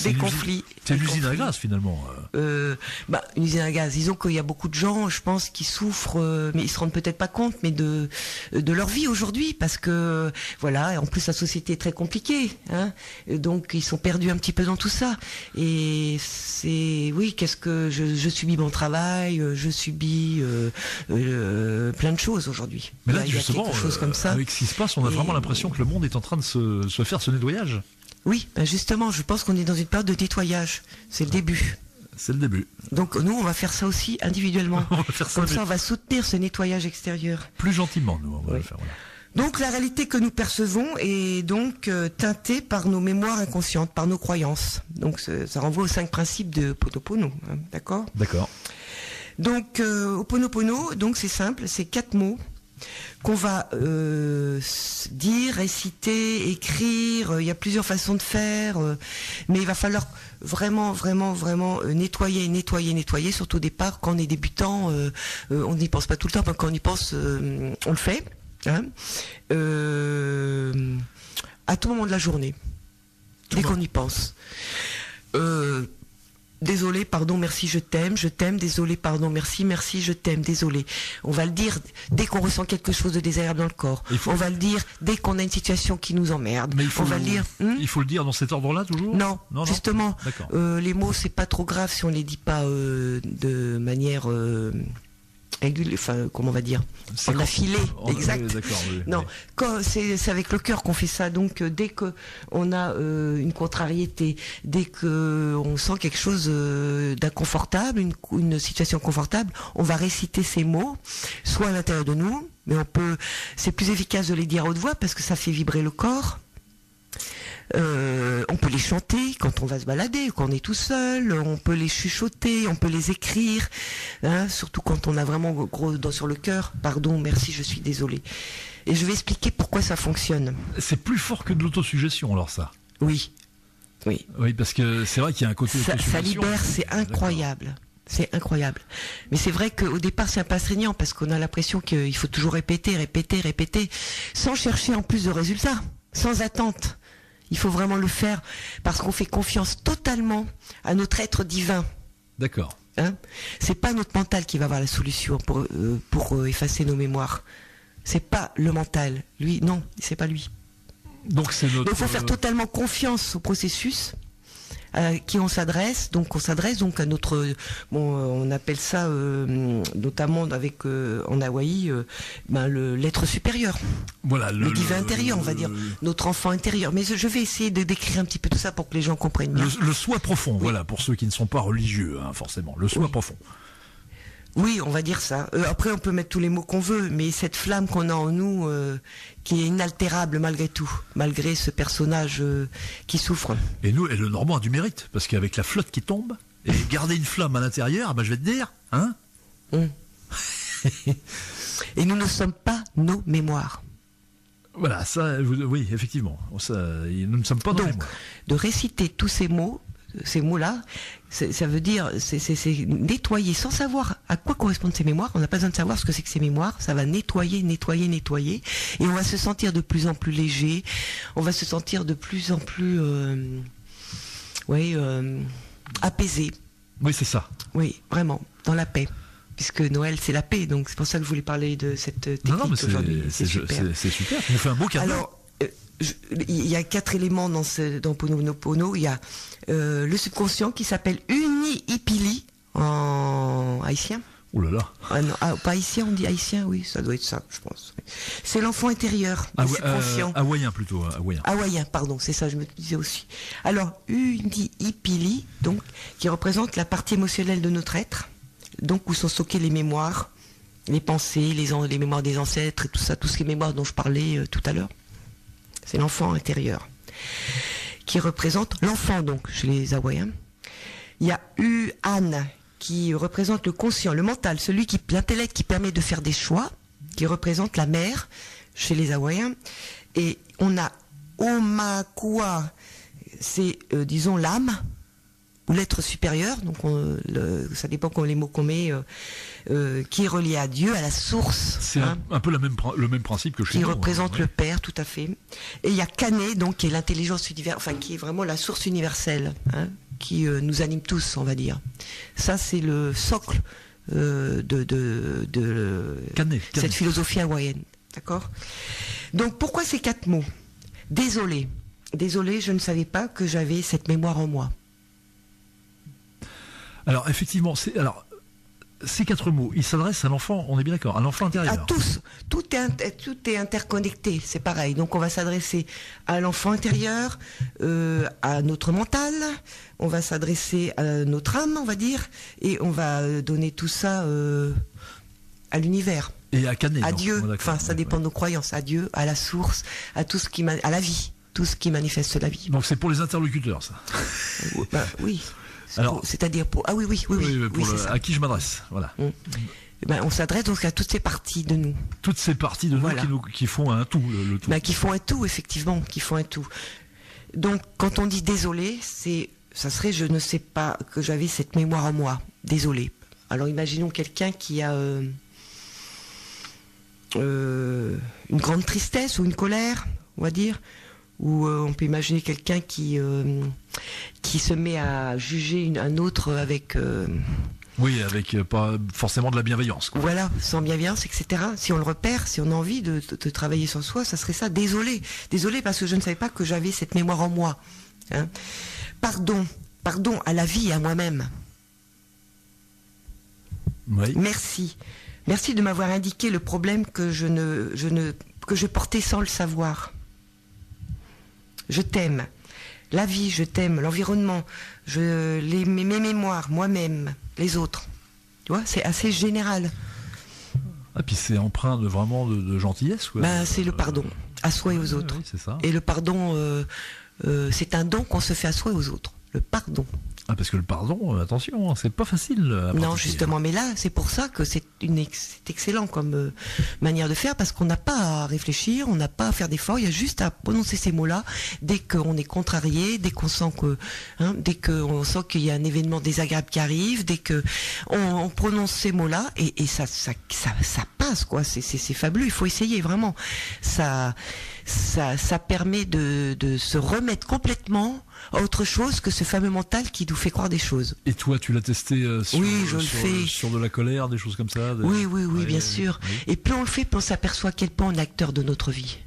Des conflits. C'est une usine à gaz, finalement. Une usine à gaz. Disons qu'il y a beaucoup de gens, je pense, qui souffrent, mais ils se rendent peut-être pas compte, mais de leur vie aujourd'hui, parce que voilà, en plus la société est très compliquée, donc ils sont perdus un petit peu dans tout ça. Et qu'est-ce que je subis mon travail, je subis plein de choses aujourd'hui. Mais là, il y a justement, quelque chose comme ça. avec ce qui se passe, on a vraiment l'impression que le monde est en train de se faire ce nettoyage. Oui, justement, je pense qu'on est dans une période de nettoyage. C'est le début. C'est le début. Donc nous, on va faire ça aussi individuellement. On va faire ça, comme ça, on va soutenir ce nettoyage extérieur. Plus gentiment, nous, on va le faire. Voilà. Donc la réalité que nous percevons est donc teintée par nos mémoires inconscientes, par nos croyances. Donc ça renvoie aux 5 principes de Ho'oponopono, d'accord ? D'accord. Donc Ho'oponopono, donc c'est simple, c'est 4 mots qu'on va dire, réciter, écrire. Il y a plusieurs façons de faire, mais il va falloir vraiment nettoyer. Surtout au départ, quand on est débutant, on n'y pense pas tout le temps, mais quand on y pense, on le fait. À tout moment de la journée, dès qu'on y pense. Désolé, pardon, merci, je t'aime, désolé, pardon, merci, je t'aime, désolé. On va le dire dès qu'on ressent quelque chose de désagréable dans le corps. On va le dire dès qu'on a une situation qui nous emmerde. Mais on va le dire. Il faut le dire dans cet ordre-là toujours ? Non, justement. Les mots, c'est pas trop grave si on les dit pas de manière comment on va dire, en affilé, exact. Non, c'est avec le cœur qu'on fait ça. Donc dès que on a une contrariété, dès que on sent quelque chose d'inconfortable, une situation confortable, on va réciter ces mots, soit à l'intérieur de nous, mais c'est plus efficace de les dire à haute voix parce que ça fait vibrer le corps. On peut les chanter quand on va se balader, quand on est tout seul, on peut les chuchoter, on peut les écrire, surtout quand on a vraiment gros doigt sur le cœur. Pardon, merci, je suis désolé. Et je vais expliquer pourquoi ça fonctionne. C'est plus fort que de l'autosuggestion, alors ça. Oui. Oui, parce que c'est vrai qu'il y a un côté ça libère, c'est incroyable. D'accord. C'est incroyable. Mais c'est vrai qu'au départ, c'est un peu astreignant parce qu'on a l'impression qu'il faut toujours répéter, sans chercher en plus de résultats, sans attente. Il faut vraiment le faire parce qu'on fait confiance totalement à notre être divin. D'accord. C'est pas notre mental qui va avoir la solution pour effacer nos mémoires. C'est pas le mental. Lui, non, c'est pas lui. Donc c'est notre. Donc, il faut faire totalement confiance au processus à qui on s'adresse. Donc on s'adresse donc à notre, on appelle ça notamment avec en Hawaï, l'être supérieur, Voilà, le divin intérieur, on va dire, notre enfant intérieur. Mais je vais essayer de décrire un petit peu tout ça pour que les gens comprennent bien. Le soi profond, voilà, pour ceux qui ne sont pas religieux, hein, forcément. Le soi profond. Oui, on va dire ça. Après, on peut mettre tous les mots qu'on veut, mais cette flamme qu'on a en nous, qui est inaltérable malgré tout, malgré ce personnage qui souffre. Et nous, et le Normand a du mérite, parce qu'avec la flotte qui tombe, et garder une flamme à l'intérieur, je vais te dire, hein. Et nous ne sommes pas nos mémoires. Voilà, ça, oui, effectivement. Nous ne sommes pas dans les Donc, mémoires. de réciter tous ces mots-là, ça veut dire, c'est nettoyer, sans savoir à quoi correspondent ces mémoires. On n'a pas besoin de savoir ce que c'est que ces mémoires. Ça va nettoyer, et on va se sentir de plus en plus léger. On va se sentir de plus en plus, apaisé. Oui, c'est ça. Oui, vraiment, dans la paix. Puisque Noël, c'est la paix, donc c'est pour ça que je voulais parler de cette technique aujourd'hui. C'est super. Tu nous fais un beau cadeau. Alors, il y a 4 éléments dans Ho'oponopono. Il y a le subconscient qui s'appelle Uni-Ipili en haïtien. Oh là là. Ah non, pas haïtien, on dit haïtien, oui, ça doit être ça, je pense. C'est l'enfant intérieur, le subconscient. Hawaïen plutôt, hawaïen. Hawaïen, pardon, c'est ça, je me disais aussi. Alors, Uni-Ipili, donc, qui représente la partie émotionnelle de notre être, donc où sont stockées les mémoires, les pensées, les mémoires des ancêtres et tout ça, toutes ces mémoires dont je parlais tout à l'heure. C'est l'enfant intérieur, qui représente l'enfant, donc, chez les Hawaïens. Il y a An, qui représente le conscient, le mental, l'intellect qui permet de faire des choix, qui représente la mère, chez les Hawaïens. Et on a Omakua, c'est, disons, l'âme, ou l'être supérieur, donc ça dépend les mots qu'on met, qui est relié à Dieu, à la source. C'est un peu le même principe que chez nous. Qui représente le Père, tout à fait. Et il y a Kane, donc, qui est l'intelligence universelle, enfin, qui est vraiment la source universelle, qui nous anime tous, on va dire. Ça, c'est le socle de Kane. Cette philosophie hawaïenne. D'accord ? Donc, pourquoi ces 4 mots ? Désolé. Désolé, je ne savais pas que j'avais cette mémoire en moi. Alors, effectivement, ces 4 mots, ils s'adressent à l'enfant, on est bien d'accord, à l'enfant intérieur. À tous. Tout est interconnecté, c'est pareil. Donc on va s'adresser à l'enfant intérieur, à notre mental, on va s'adresser à notre âme, on va dire, et on va donner tout ça à l'univers. Et à Canet. À Dieu, enfin ça dépend de nos croyances, à Dieu, à la source, à tout ce à la vie, tout ce qui manifeste la vie. Donc c'est pour les interlocuteurs, ça. Oui. Alors, c'est-à-dire pour... Ah oui, c'est ça. À qui je m'adresse, voilà. On s'adresse donc à toutes ces parties de nous. Toutes ces parties de nous qui font un tout, le tout. Qui font un tout, effectivement, qui font un tout. Donc, quand on dit désolé, ça serait je ne sais pas que j'avais cette mémoire en moi. Désolé. Alors, imaginons quelqu'un qui a une grande tristesse ou une colère, on va dire. Ou on peut imaginer quelqu'un qui se met à juger un autre avec... Oui, avec pas forcément de la bienveillance. Quoi. Voilà, sans bienveillance, etc. Si on le repère, si on a envie de travailler sur soi, ça serait ça. Désolé parce que je ne savais pas que j'avais cette mémoire en moi. Pardon à la vie et à moi-même. Oui. Merci de m'avoir indiqué le problème que je portais sans le savoir. Je t'aime. La vie, je t'aime. L'environnement, mes mémoires, moi-même, les autres. Tu vois, c'est assez général. Ah, puis c'est empreint vraiment de gentillesse, quoi. C'est le pardon, à soi et aux autres. Oui, c'est ça. Et le pardon, c'est un don qu'on se fait à soi et aux autres. Le pardon. Ah, parce que le pardon, attention, c'est pas facile à pratiquer. Non, justement, mais là, c'est pour ça que c'est excellent comme manière de faire, parce qu'on n'a pas à réfléchir, on n'a pas à faire d'efforts, il y a juste à prononcer ces mots-là dès qu'on est contrarié, dès qu'on sent qu'il y a un événement désagréable qui arrive, dès que on prononce ces mots-là, et ça passe, quoi. C'est fabuleux, il faut essayer, vraiment. Ça permet de se remettre complètement à autre chose que ce fameux mental qui nous fait croire des choses. Et toi, tu l'as testé oui, je le fais. Sur de la colère, des choses comme ça ça. Oui, bien sûr. Oui. Et plus on le fait, plus on s'aperçoit à quel point on est acteur de notre vie.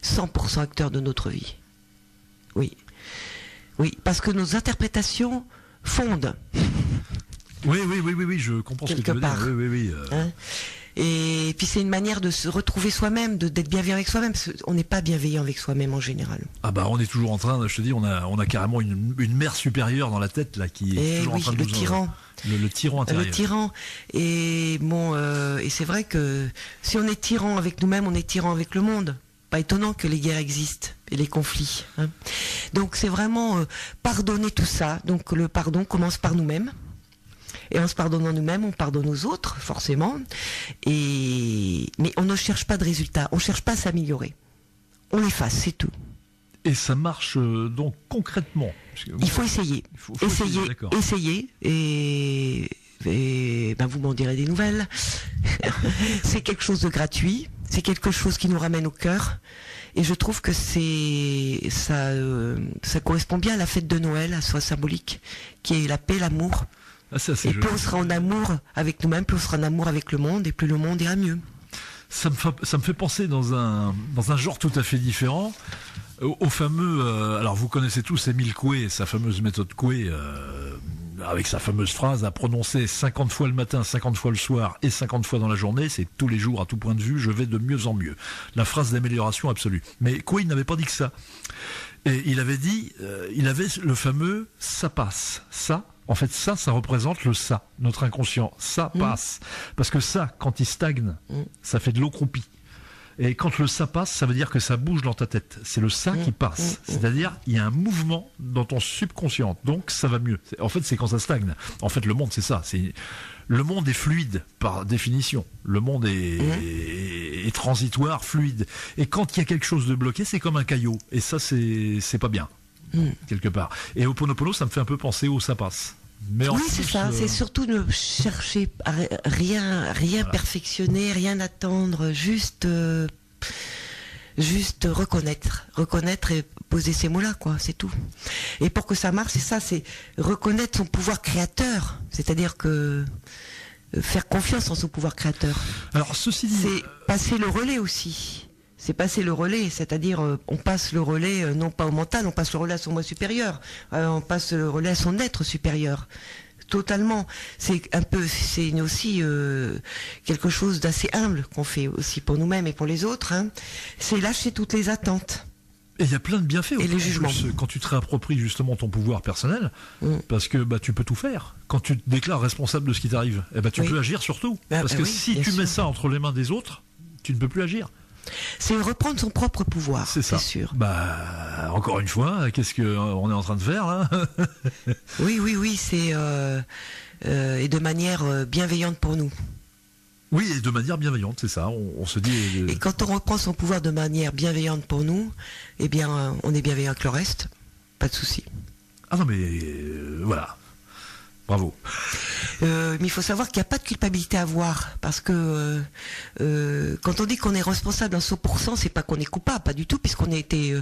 100% acteur de notre vie. Oui. Oui, parce que nos interprétations fondent. Oui, je comprends ce que tu Quelque veux dire. part. Oui. Hein. Et puis c'est une manière de se retrouver soi-même, d'être bienveillant avec soi-même, parce qu'on n'est pas bienveillant avec soi-même en général. Ah bah on est toujours en train, je te dis, on a carrément une mère supérieure dans la tête là qui est toujours en train de le nous tyran. Le tyran intérieur. Le tyran. Et bon, et c'est vrai que si on est tyran avec nous-mêmes, on est tyran avec le monde. Pas étonnant que les guerres existent et les conflits. Hein. Donc c'est vraiment pardonner tout ça. Donc le pardon commence par nous-mêmes. Et en se pardonnant nous-mêmes, on pardonne aux autres, forcément. Mais on ne cherche pas de résultats, on ne cherche pas à s'améliorer. On l'efface, c'est tout. Et ça marche donc concrètement. Il faut essayer. Faut Essayer. Et ben vous m'en direz des nouvelles. C'est quelque chose de gratuit. C'est quelque chose qui nous ramène au cœur. Et je trouve que ça correspond bien à la fête de Noël, à soi symbolique, qui est la paix, l'amour. Ah, ça, et plus on sera en amour avec nous-mêmes, plus on sera en amour avec le monde, et plus le monde ira mieux. Ça me fait penser dans un genre tout à fait différent au fameux. Alors vous connaissez tous Émile Coué, sa fameuse méthode Coué, avec sa fameuse phrase à prononcer 50 fois le matin, 50 fois le soir et 50 fois dans la journée, c'est tous les jours à tout point de vue, je vais de mieux en mieux. La phrase d'amélioration absolue. Mais Coué, il n'avait pas dit que ça. Et il avait dit, il avait le fameux ça passe, ça. En fait, ça représente le ça, notre inconscient. Ça passe. Parce que ça, quand il stagne, ça fait de l'eau croupie. Et quand le ça passe, ça veut dire que ça bouge dans ta tête. C'est le ça qui passe. C'est-à-dire, il y a un mouvement dans ton subconscient. Donc, ça va mieux. En fait, c'est quand ça stagne. En fait, le monde, c'est ça. Le monde est fluide, par définition. Le monde est transitoire, fluide. Et quand il y a quelque chose de bloqué, c'est comme un caillot. Et ça, c'est pas bien. Quelque part. Et Ho'oponopono, ça me fait un peu penser au ça passe. Mais oui, c'est ça. C'est surtout ne chercher à rien voilà. Perfectionner, rien attendre, juste reconnaître et poser ces mots-là, quoi. C'est tout. Et pour que ça marche, c'est ça, c'est reconnaître son pouvoir créateur. C'est-à-dire que faire confiance en son pouvoir créateur. Alors, ceci dit, c'est passer le relais aussi. C'est passer le relais, c'est-à-dire on passe le relais non pas au mental, on passe le relais à son moi supérieur, on passe le relais à son être supérieur. Totalement. C'est aussi quelque chose d'assez humble qu'on fait aussi pour nous-mêmes et pour les autres. Hein. C'est lâcher toutes les attentes. Et il y a plein de bienfaits. Et les jugements. Quand tu te réappropries justement ton pouvoir personnel, parce que tu peux tout faire. Quand tu te déclares responsable de ce qui t'arrive, tu peux agir sur tout. Parce que si tu mets ça entre les mains des autres, tu ne peux plus agir. C'est reprendre son propre pouvoir, c'est sûr. Encore une fois, qu'est-ce qu'on est en train de faire là? Oui, c'est et de manière bienveillante pour nous. Oui, et de manière bienveillante, c'est ça. On se dit. Et quand on reprend son pouvoir de manière bienveillante pour nous, eh bien, on est bienveillant avec le reste, pas de souci. Ah non, mais voilà. Bravo. Mais il faut savoir qu'il n'y a pas de culpabilité à avoir, parce que quand on dit qu'on est responsable à 100%, c'est pas qu'on est coupable, pas du tout, puisqu'on était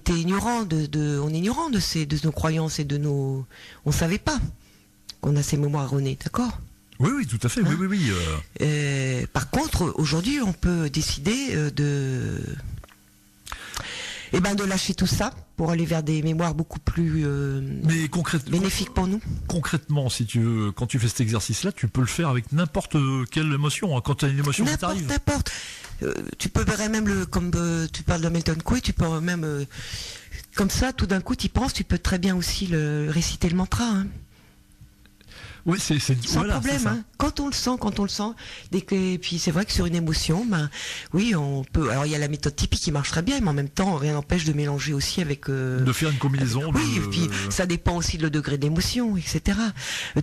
ignorant de nos croyances et de nos, on savait pas qu'on a ces mémoires erronées, d'accord? Oui, tout à fait. Hein? Oui. Par contre, aujourd'hui, on peut décider de lâcher tout ça pour aller vers des mémoires beaucoup plus bénéfiques pour nous. Concrètement, si tu veux, quand tu fais cet exercice-là, tu peux le faire avec n'importe quelle émotion. Hein, quand tu as une émotion qui t'arrive. N'importe. Tu peux même comme tu parles de Milton Coué, tu peux même comme ça, tout d'un coup, tu y penses, tu peux très bien aussi réciter le mantra. Hein. Oui, c'est sans problème. Hein. Quand on le sent, et puis c'est vrai que sur une émotion, oui, on peut. Alors il y a la méthode typique qui marche très bien, mais en même temps, rien n'empêche de mélanger aussi avec. De faire une combinaison. Oui, et puis ça dépend aussi de le degré d'émotion, etc.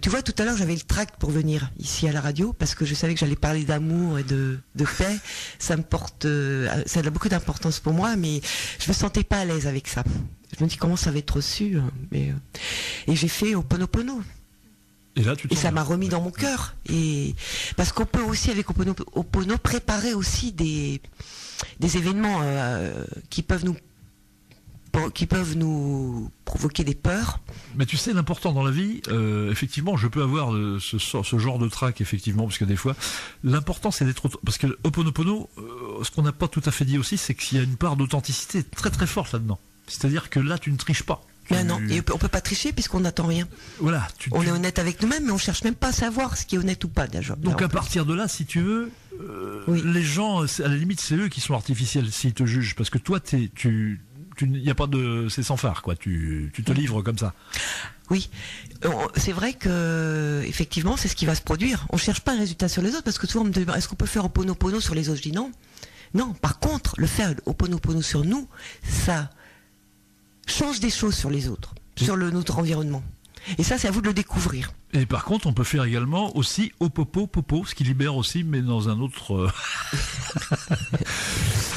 Tu vois, tout à l'heure, j'avais le tract pour venir ici à la radio parce que je savais que j'allais parler d'amour et de paix. Ça a beaucoup d'importance pour moi, mais je me sentais pas à l'aise avec ça. Je me dis comment ça va être reçu, et j'ai fait Ho'oponopono. Et ça m'a remis dans mon cœur. Et parce qu'on peut aussi avec Ho'oponopono préparer aussi des événements qui peuvent nous qui peuvent nous provoquer des peurs. Mais tu sais, l'important dans la vie, effectivement, je peux avoir ce genre de trac, effectivement, parce que des fois, l'important c'est d'être... Parce que Ho'oponopono, ce qu'on n'a pas tout à fait dit aussi, c'est qu'il y a une part d'authenticité très très forte là-dedans. C'est-à-dire que là, tu ne triches pas. Non, et on peut pas tricher puisqu'on n'attend rien. Voilà. On est honnête avec nous-mêmes, mais on cherche même pas à savoir ce qui est honnête ou pas, déjà. Donc à partir de là, si tu veux, les gens, à la limite, c'est eux qui sont artificiels s'ils te jugent, parce que toi, il n'y a pas de, c'est sans phare, quoi. Tu te livres comme ça. Oui, c'est vrai que effectivement, c'est ce qui va se produire. On cherche pas un résultat sur les autres, parce que souvent on me demande est-ce qu'on peut faire Ho'oponopono sur les autres. Je dis non. Non. Par contre, le faire Ho'oponopono sur nous, ça change des choses sur les autres, sur notre environnement. Et ça, c'est à vous de le découvrir. Et par contre, on peut faire également aussi Ho'opopo, ce qui libère aussi, mais dans un autre...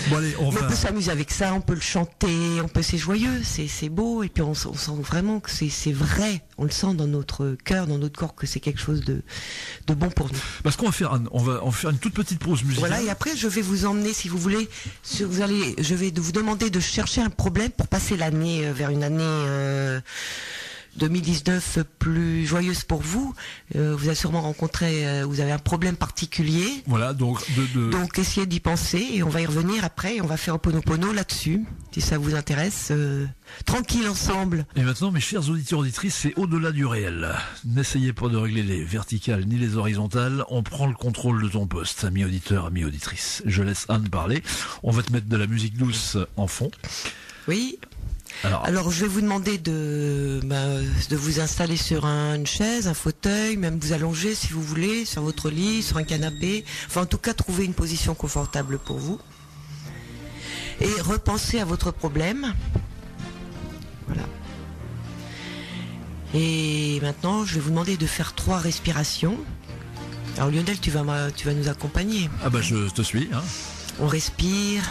Bon allez, on peut s'amuser avec ça, on peut le chanter, c'est joyeux, c'est beau, et puis on sent vraiment que c'est vrai. On le sent dans notre cœur, dans notre corps, que c'est quelque chose de bon pour nous. Parce qu'on va faire, une toute petite pause musicale. Voilà, et après je vais vous emmener, si vous voulez, je vais vous demander de chercher un problème pour passer l'année vers une année 2019 plus joyeuse pour vous. Vous avez sûrement rencontré, vous avez un problème particulier. Voilà, donc essayez d'y penser et on va y revenir après et on va faire Ho'oponopono là-dessus, si ça vous intéresse. Tranquille ensemble. Et maintenant, mes chers auditeurs auditrices, c'est au-delà du réel. N'essayez pas de régler les verticales ni les horizontales. On prend le contrôle de ton poste, ami auditeur, ami auditrice. Je laisse Anne parler. On va te mettre de la musique douce en fond. Oui. Alors, je vais vous demander de vous installer sur une chaise, un fauteuil, même vous allonger si vous voulez, sur votre lit, sur un canapé. Enfin, en tout cas, trouver une position confortable pour vous. Et repensez à votre problème. Voilà. Et maintenant, je vais vous demander de faire 3 respirations. Alors Lionel, tu vas nous accompagner. Ah bah je te suis. Hein. On respire.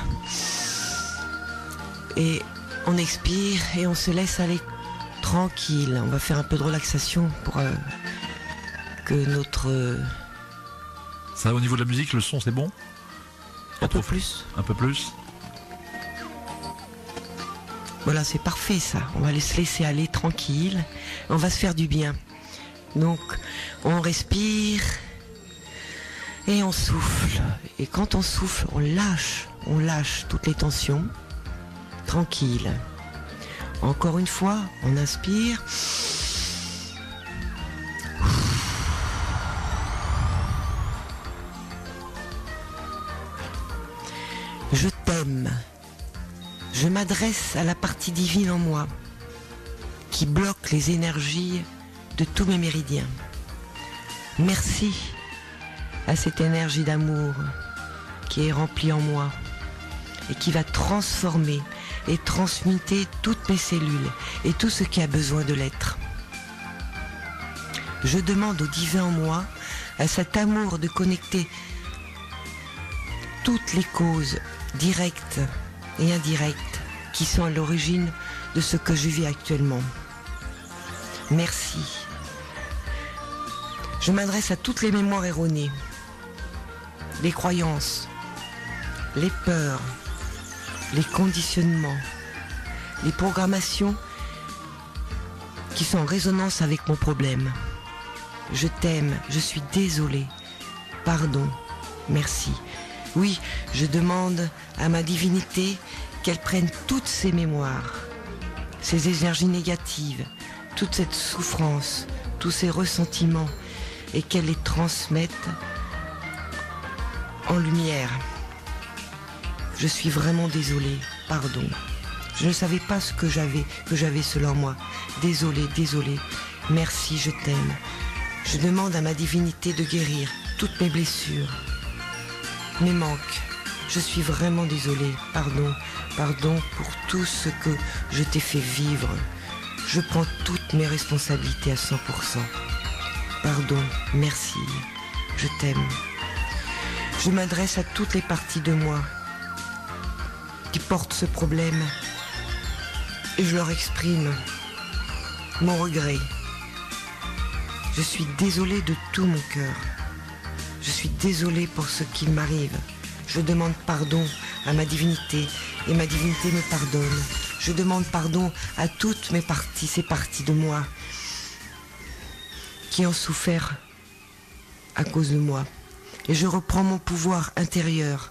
Et... on expire et on se laisse aller tranquille. On va faire un peu de relaxation pour que notre... Ça, au niveau de la musique, le son, c'est bon ? Un peu plus. Un peu plus ? Voilà, c'est parfait ça. On va se laisser aller tranquille. On va se faire du bien. Donc, on respire et on souffle. Et quand on souffle, on lâche toutes les tensions. Tranquille. Encore une fois, on inspire. Je t'aime. Je m'adresse à la partie divine en moi qui bloque les énergies de tous mes méridiens. Merci à cette énergie d'amour qui est remplie en moi et qui va transformer et transmuter toutes mes cellules et tout ce qui a besoin de l'être. Je demande au divin en moi, à cet amour de connecter toutes les causes directes et indirectes qui sont à l'origine de ce que je vis actuellement. Merci. Je m'adresse à toutes les mémoires erronées, les croyances, les peurs, les conditionnements, les programmations qui sont en résonance avec mon problème. Je t'aime, je suis désolée, pardon, merci. Oui, je demande à ma divinité qu'elle prenne toutes ces mémoires, ces énergies négatives, toute cette souffrance, tous ces ressentiments, et qu'elle les transmette en lumière. Je suis vraiment désolée, pardon. Je ne savais pas ce que j'avais cela en moi. Désolée, merci, je t'aime. Je demande à ma divinité de guérir toutes mes blessures, mes manques. Je suis vraiment désolée, pardon pour tout ce que je t'ai fait vivre. Je prends toutes mes responsabilités à 100%. Pardon, merci, je t'aime. Je m'adresse à toutes les parties de moi qui portent ce problème et je leur exprime mon regret. Je suis désolée de tout mon cœur. Je suis désolée pour ce qui m'arrive. Je demande pardon à ma divinité et ma divinité me pardonne. Je demande pardon à toutes ces parties de moi qui ont souffert à cause de moi. Et je reprends mon pouvoir intérieur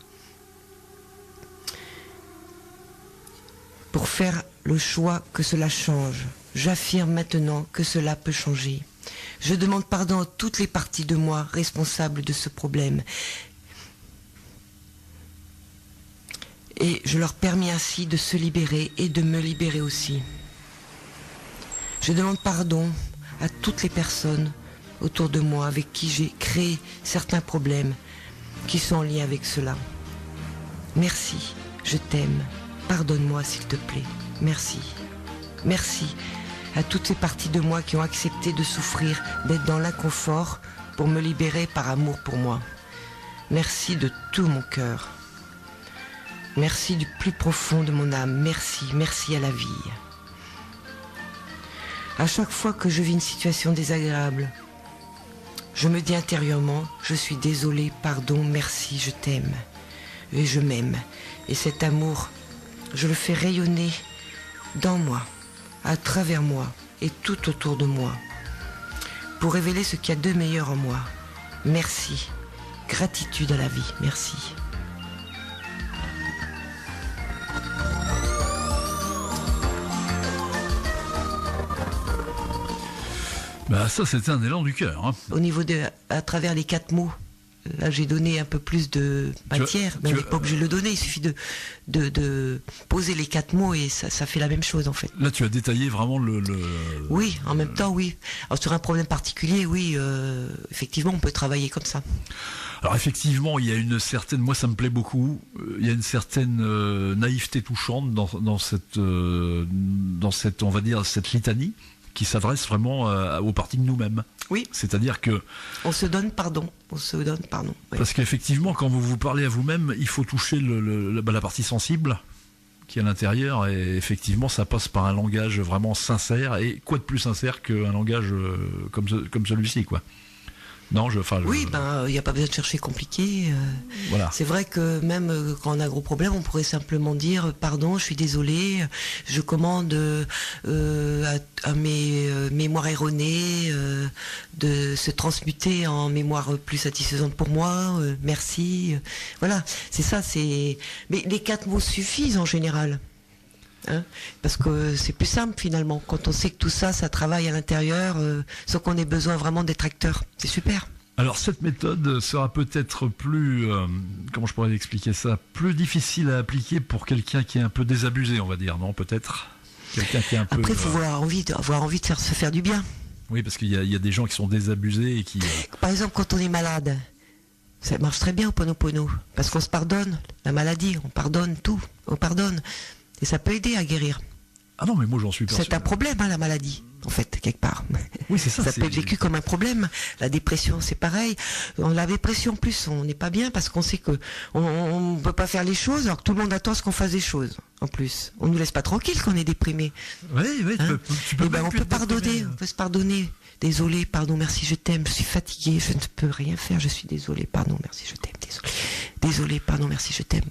pour faire le choix que cela change. J'affirme maintenant que cela peut changer. Je demande pardon à toutes les parties de moi responsables de ce problème. Et je leur permets ainsi de se libérer et de me libérer aussi. Je demande pardon à toutes les personnes autour de moi avec qui j'ai créé certains problèmes qui sont en lien avec cela. Merci, je t'aime. Pardonne-moi s'il te plaît. Merci. Merci à toutes ces parties de moi qui ont accepté de souffrir, d'être dans l'inconfort pour me libérer par amour pour moi. Merci de tout mon cœur. Merci du plus profond de mon âme. Merci, merci à la vie. À chaque fois que je vis une situation désagréable, je me dis intérieurement, je suis désolée, pardon, merci, je t'aime. Et je m'aime. Et cet amour, je le fais rayonner dans moi, à travers moi et tout autour de moi, pour révéler ce qu'il y a de meilleur en moi. Merci. Gratitude à la vie. Merci. Bah ça, c'était un élan du cœur. Hein. Au niveau à travers les 4 mots, là j'ai donné un peu plus de matière, mais on n'est pas obligé de le donner, il suffit de poser les 4 mots et ça fait la même chose en fait. Là tu as détaillé vraiment le... Oui, en même temps oui. Alors sur un problème particulier, oui, effectivement on peut travailler comme ça. Alors effectivement, il y a une certaine, moi ça me plaît beaucoup, il y a une certaine naïveté touchante dans cette, on va dire, cette litanie qui s'adresse vraiment aux parties de nous-mêmes. Oui. C'est-à-dire que... On se donne pardon. Oui. Parce qu'effectivement, quand vous vous parlez à vous-même, il faut toucher la partie sensible qui est à l'intérieur, et effectivement, ça passe par un langage vraiment sincère, et quoi de plus sincère qu'un langage comme celui-ci, quoi. Non, oui, il n'y a pas besoin de chercher compliqué. Voilà. C'est vrai que même quand on a un gros problème, on pourrait simplement dire pardon, je suis désolé, je commande à mes mémoires erronées de se transmuter en mémoire plus satisfaisante pour moi. Merci. Voilà, c'est ça. Mais les 4 mots suffisent en général. Hein, parce que c'est plus simple finalement quand on sait que tout ça travaille à l'intérieur sans qu'on ait besoin vraiment d'être acteur. C'est super. Alors cette méthode sera peut-être plus, comment je pourrais expliquer ça, plus difficile à appliquer pour quelqu'un qui est un peu désabusé, on va dire, non, peut-être quelqu'un qui est un peu... Après il faut avoir envie de se faire du bien. Oui, parce qu'il y a des gens qui sont désabusés et qui... Par exemple quand on est malade, ça marche très bien au Ho'oponopono, parce qu'on se pardonne la maladie, on pardonne tout, on pardonne. Et ça peut aider à guérir. Ah non, mais moi j'en suis persuadé. C'est un problème, hein, la maladie, en fait, quelque part. Oui, c'est ça. Ça peut être vécu comme un problème. La dépression, c'est pareil. La dépression, en plus, on n'est pas bien parce qu'on sait que on peut pas faire les choses, alors que tout le monde attend à ce qu'on fasse des choses. En plus, on nous laisse pas tranquille quand on est déprimé. Oui, hein, tu peux. On peut pardonner, on peut se pardonner. Désolé, pardon, merci, je t'aime, je suis fatigué, je ne peux rien faire, je suis désolé, pardon, merci, je t'aime, désolé. Désolé, pardon, merci, je t'aime.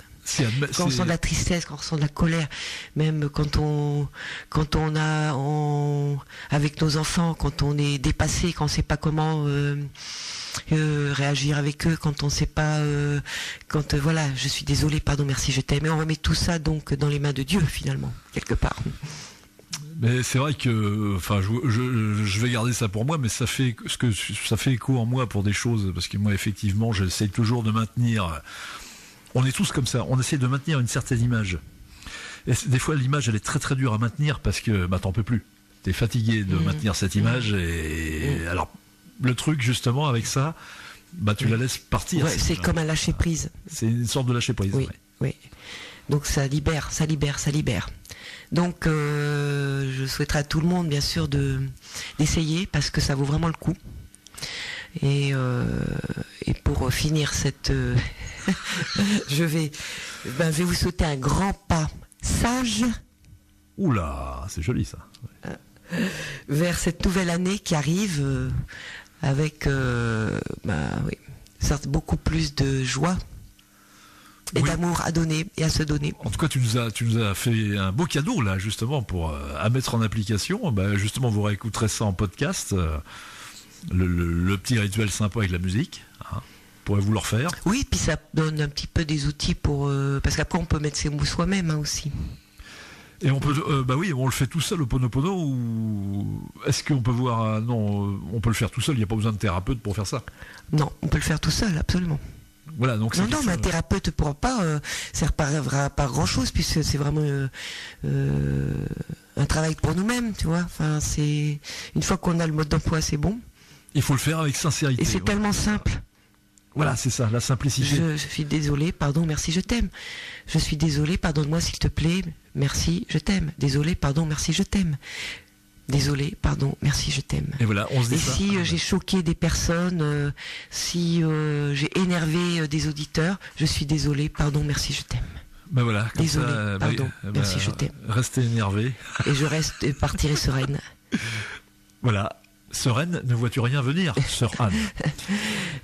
Quand on ressent de la tristesse, quand on ressent de la colère, même quand on avec nos enfants, quand on est dépassé, quand on sait pas comment réagir avec eux, quand on sait pas, voilà, je suis désolé, pardon, merci, je t'aime. Et on remet tout ça donc dans les mains de Dieu finalement, quelque part. Mais c'est vrai que, je vais garder ça pour moi, mais ça fait écho en moi pour des choses, parce que moi effectivement, j'essaie toujours de maintenir. On est tous comme ça, on essaie de maintenir une certaine image. Et des fois, l'image, elle est très très dure à maintenir parce que t'en peux plus. T'es fatigué de maintenir cette image. Et alors, le truc, justement, avec ça, tu la laisses partir. Ouais, c'est comme un lâcher-prise. C'est une sorte de lâcher-prise. Oui, ouais. Oui. Donc ça libère. Donc, je souhaiterais à tout le monde, bien sûr, d'essayer parce que ça vaut vraiment le coup. Et pour finir cette... je vais vous souhaiter un grand pas sage. Oula, c'est joli ça. Ouais. Vers cette nouvelle année qui arrive avec certes beaucoup plus de joie et Oui. d'amour à donner et à se donner. En tout cas, tu nous as fait un beau cadeau là, justement, pour à mettre en application. Bah, justement, vous réécouterez ça en podcast. Le petit rituel sympa avec la musique. Hein. Pourrez vous le refaire. Oui, puis ça donne un petit peu des outils pour parce qu'après on peut mettre ses mots soi-même aussi. Et on peut, bah oui, on le fait tout seul au Ponopono ou est-ce qu'on peut voir non, on peut le faire tout seul. Il n'y a pas besoin de thérapeute pour faire ça. Non, on peut le faire tout seul, absolument. Voilà, donc Non, mais un thérapeute ne pourra pas, ça ne pas grand-chose, puisque c'est vraiment un travail pour nous-mêmes, tu vois. Enfin, c'est une fois qu'on a le mode d'emploi, c'est bon. il faut le faire avec sincérité. Et c'est voilà. tellement simple. Voilà, c'est ça, la simplicité. Je suis désolée, pardon, merci, je t'aime. Je suis désolée, pardonne-moi s'il te plaît, merci, je t'aime. Désolée, pardon, merci, je t'aime. Désolé, pardon, merci, je t'aime. Et voilà, on se dit Et ça. si j'ai choqué des personnes, si j'ai énervé des auditeurs, je suis désolé, pardon, merci, je t'aime. Ben voilà, comme Désolé, ça, pardon, merci, je t'aime. Restez énervé. Et je reste et partirai sereine. Voilà. Sereine, ne vois-tu rien venir, sœur Anne?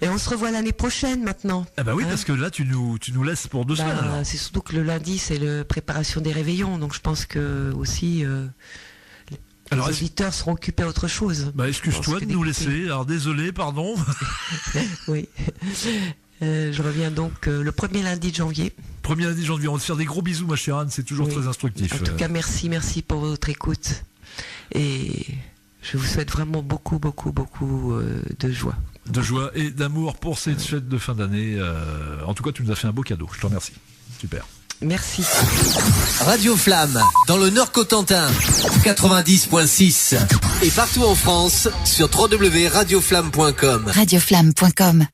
Et on se revoit l'année prochaine maintenant. Ah bah oui, Hein? parce que là, tu nous laisses pour 2 semaines. Alors. C'est surtout que le lundi, c'est la préparation des réveillons. Donc je pense que aussi les Alors, auditeurs seront occupés à autre chose. Bah excuse-toi de nous laisser. Alors désolé, pardon. Oui. Je reviens donc le premier lundi de janvier. Premier lundi de janvier, on va te faire des gros bisous, ma chère Anne. C'est toujours Oui. très instructif. En tout cas, merci pour votre écoute. Et je vous souhaite vraiment beaucoup de joie. De joie et d'amour pour cette fête de fin d'année. En tout cas, tu nous as fait un beau cadeau. Je te remercie. Super. Merci. Radio Flamme, dans le Nord-Cotentin, 90.6. Et partout en France, sur www.radioflamme.com. Radioflamme.com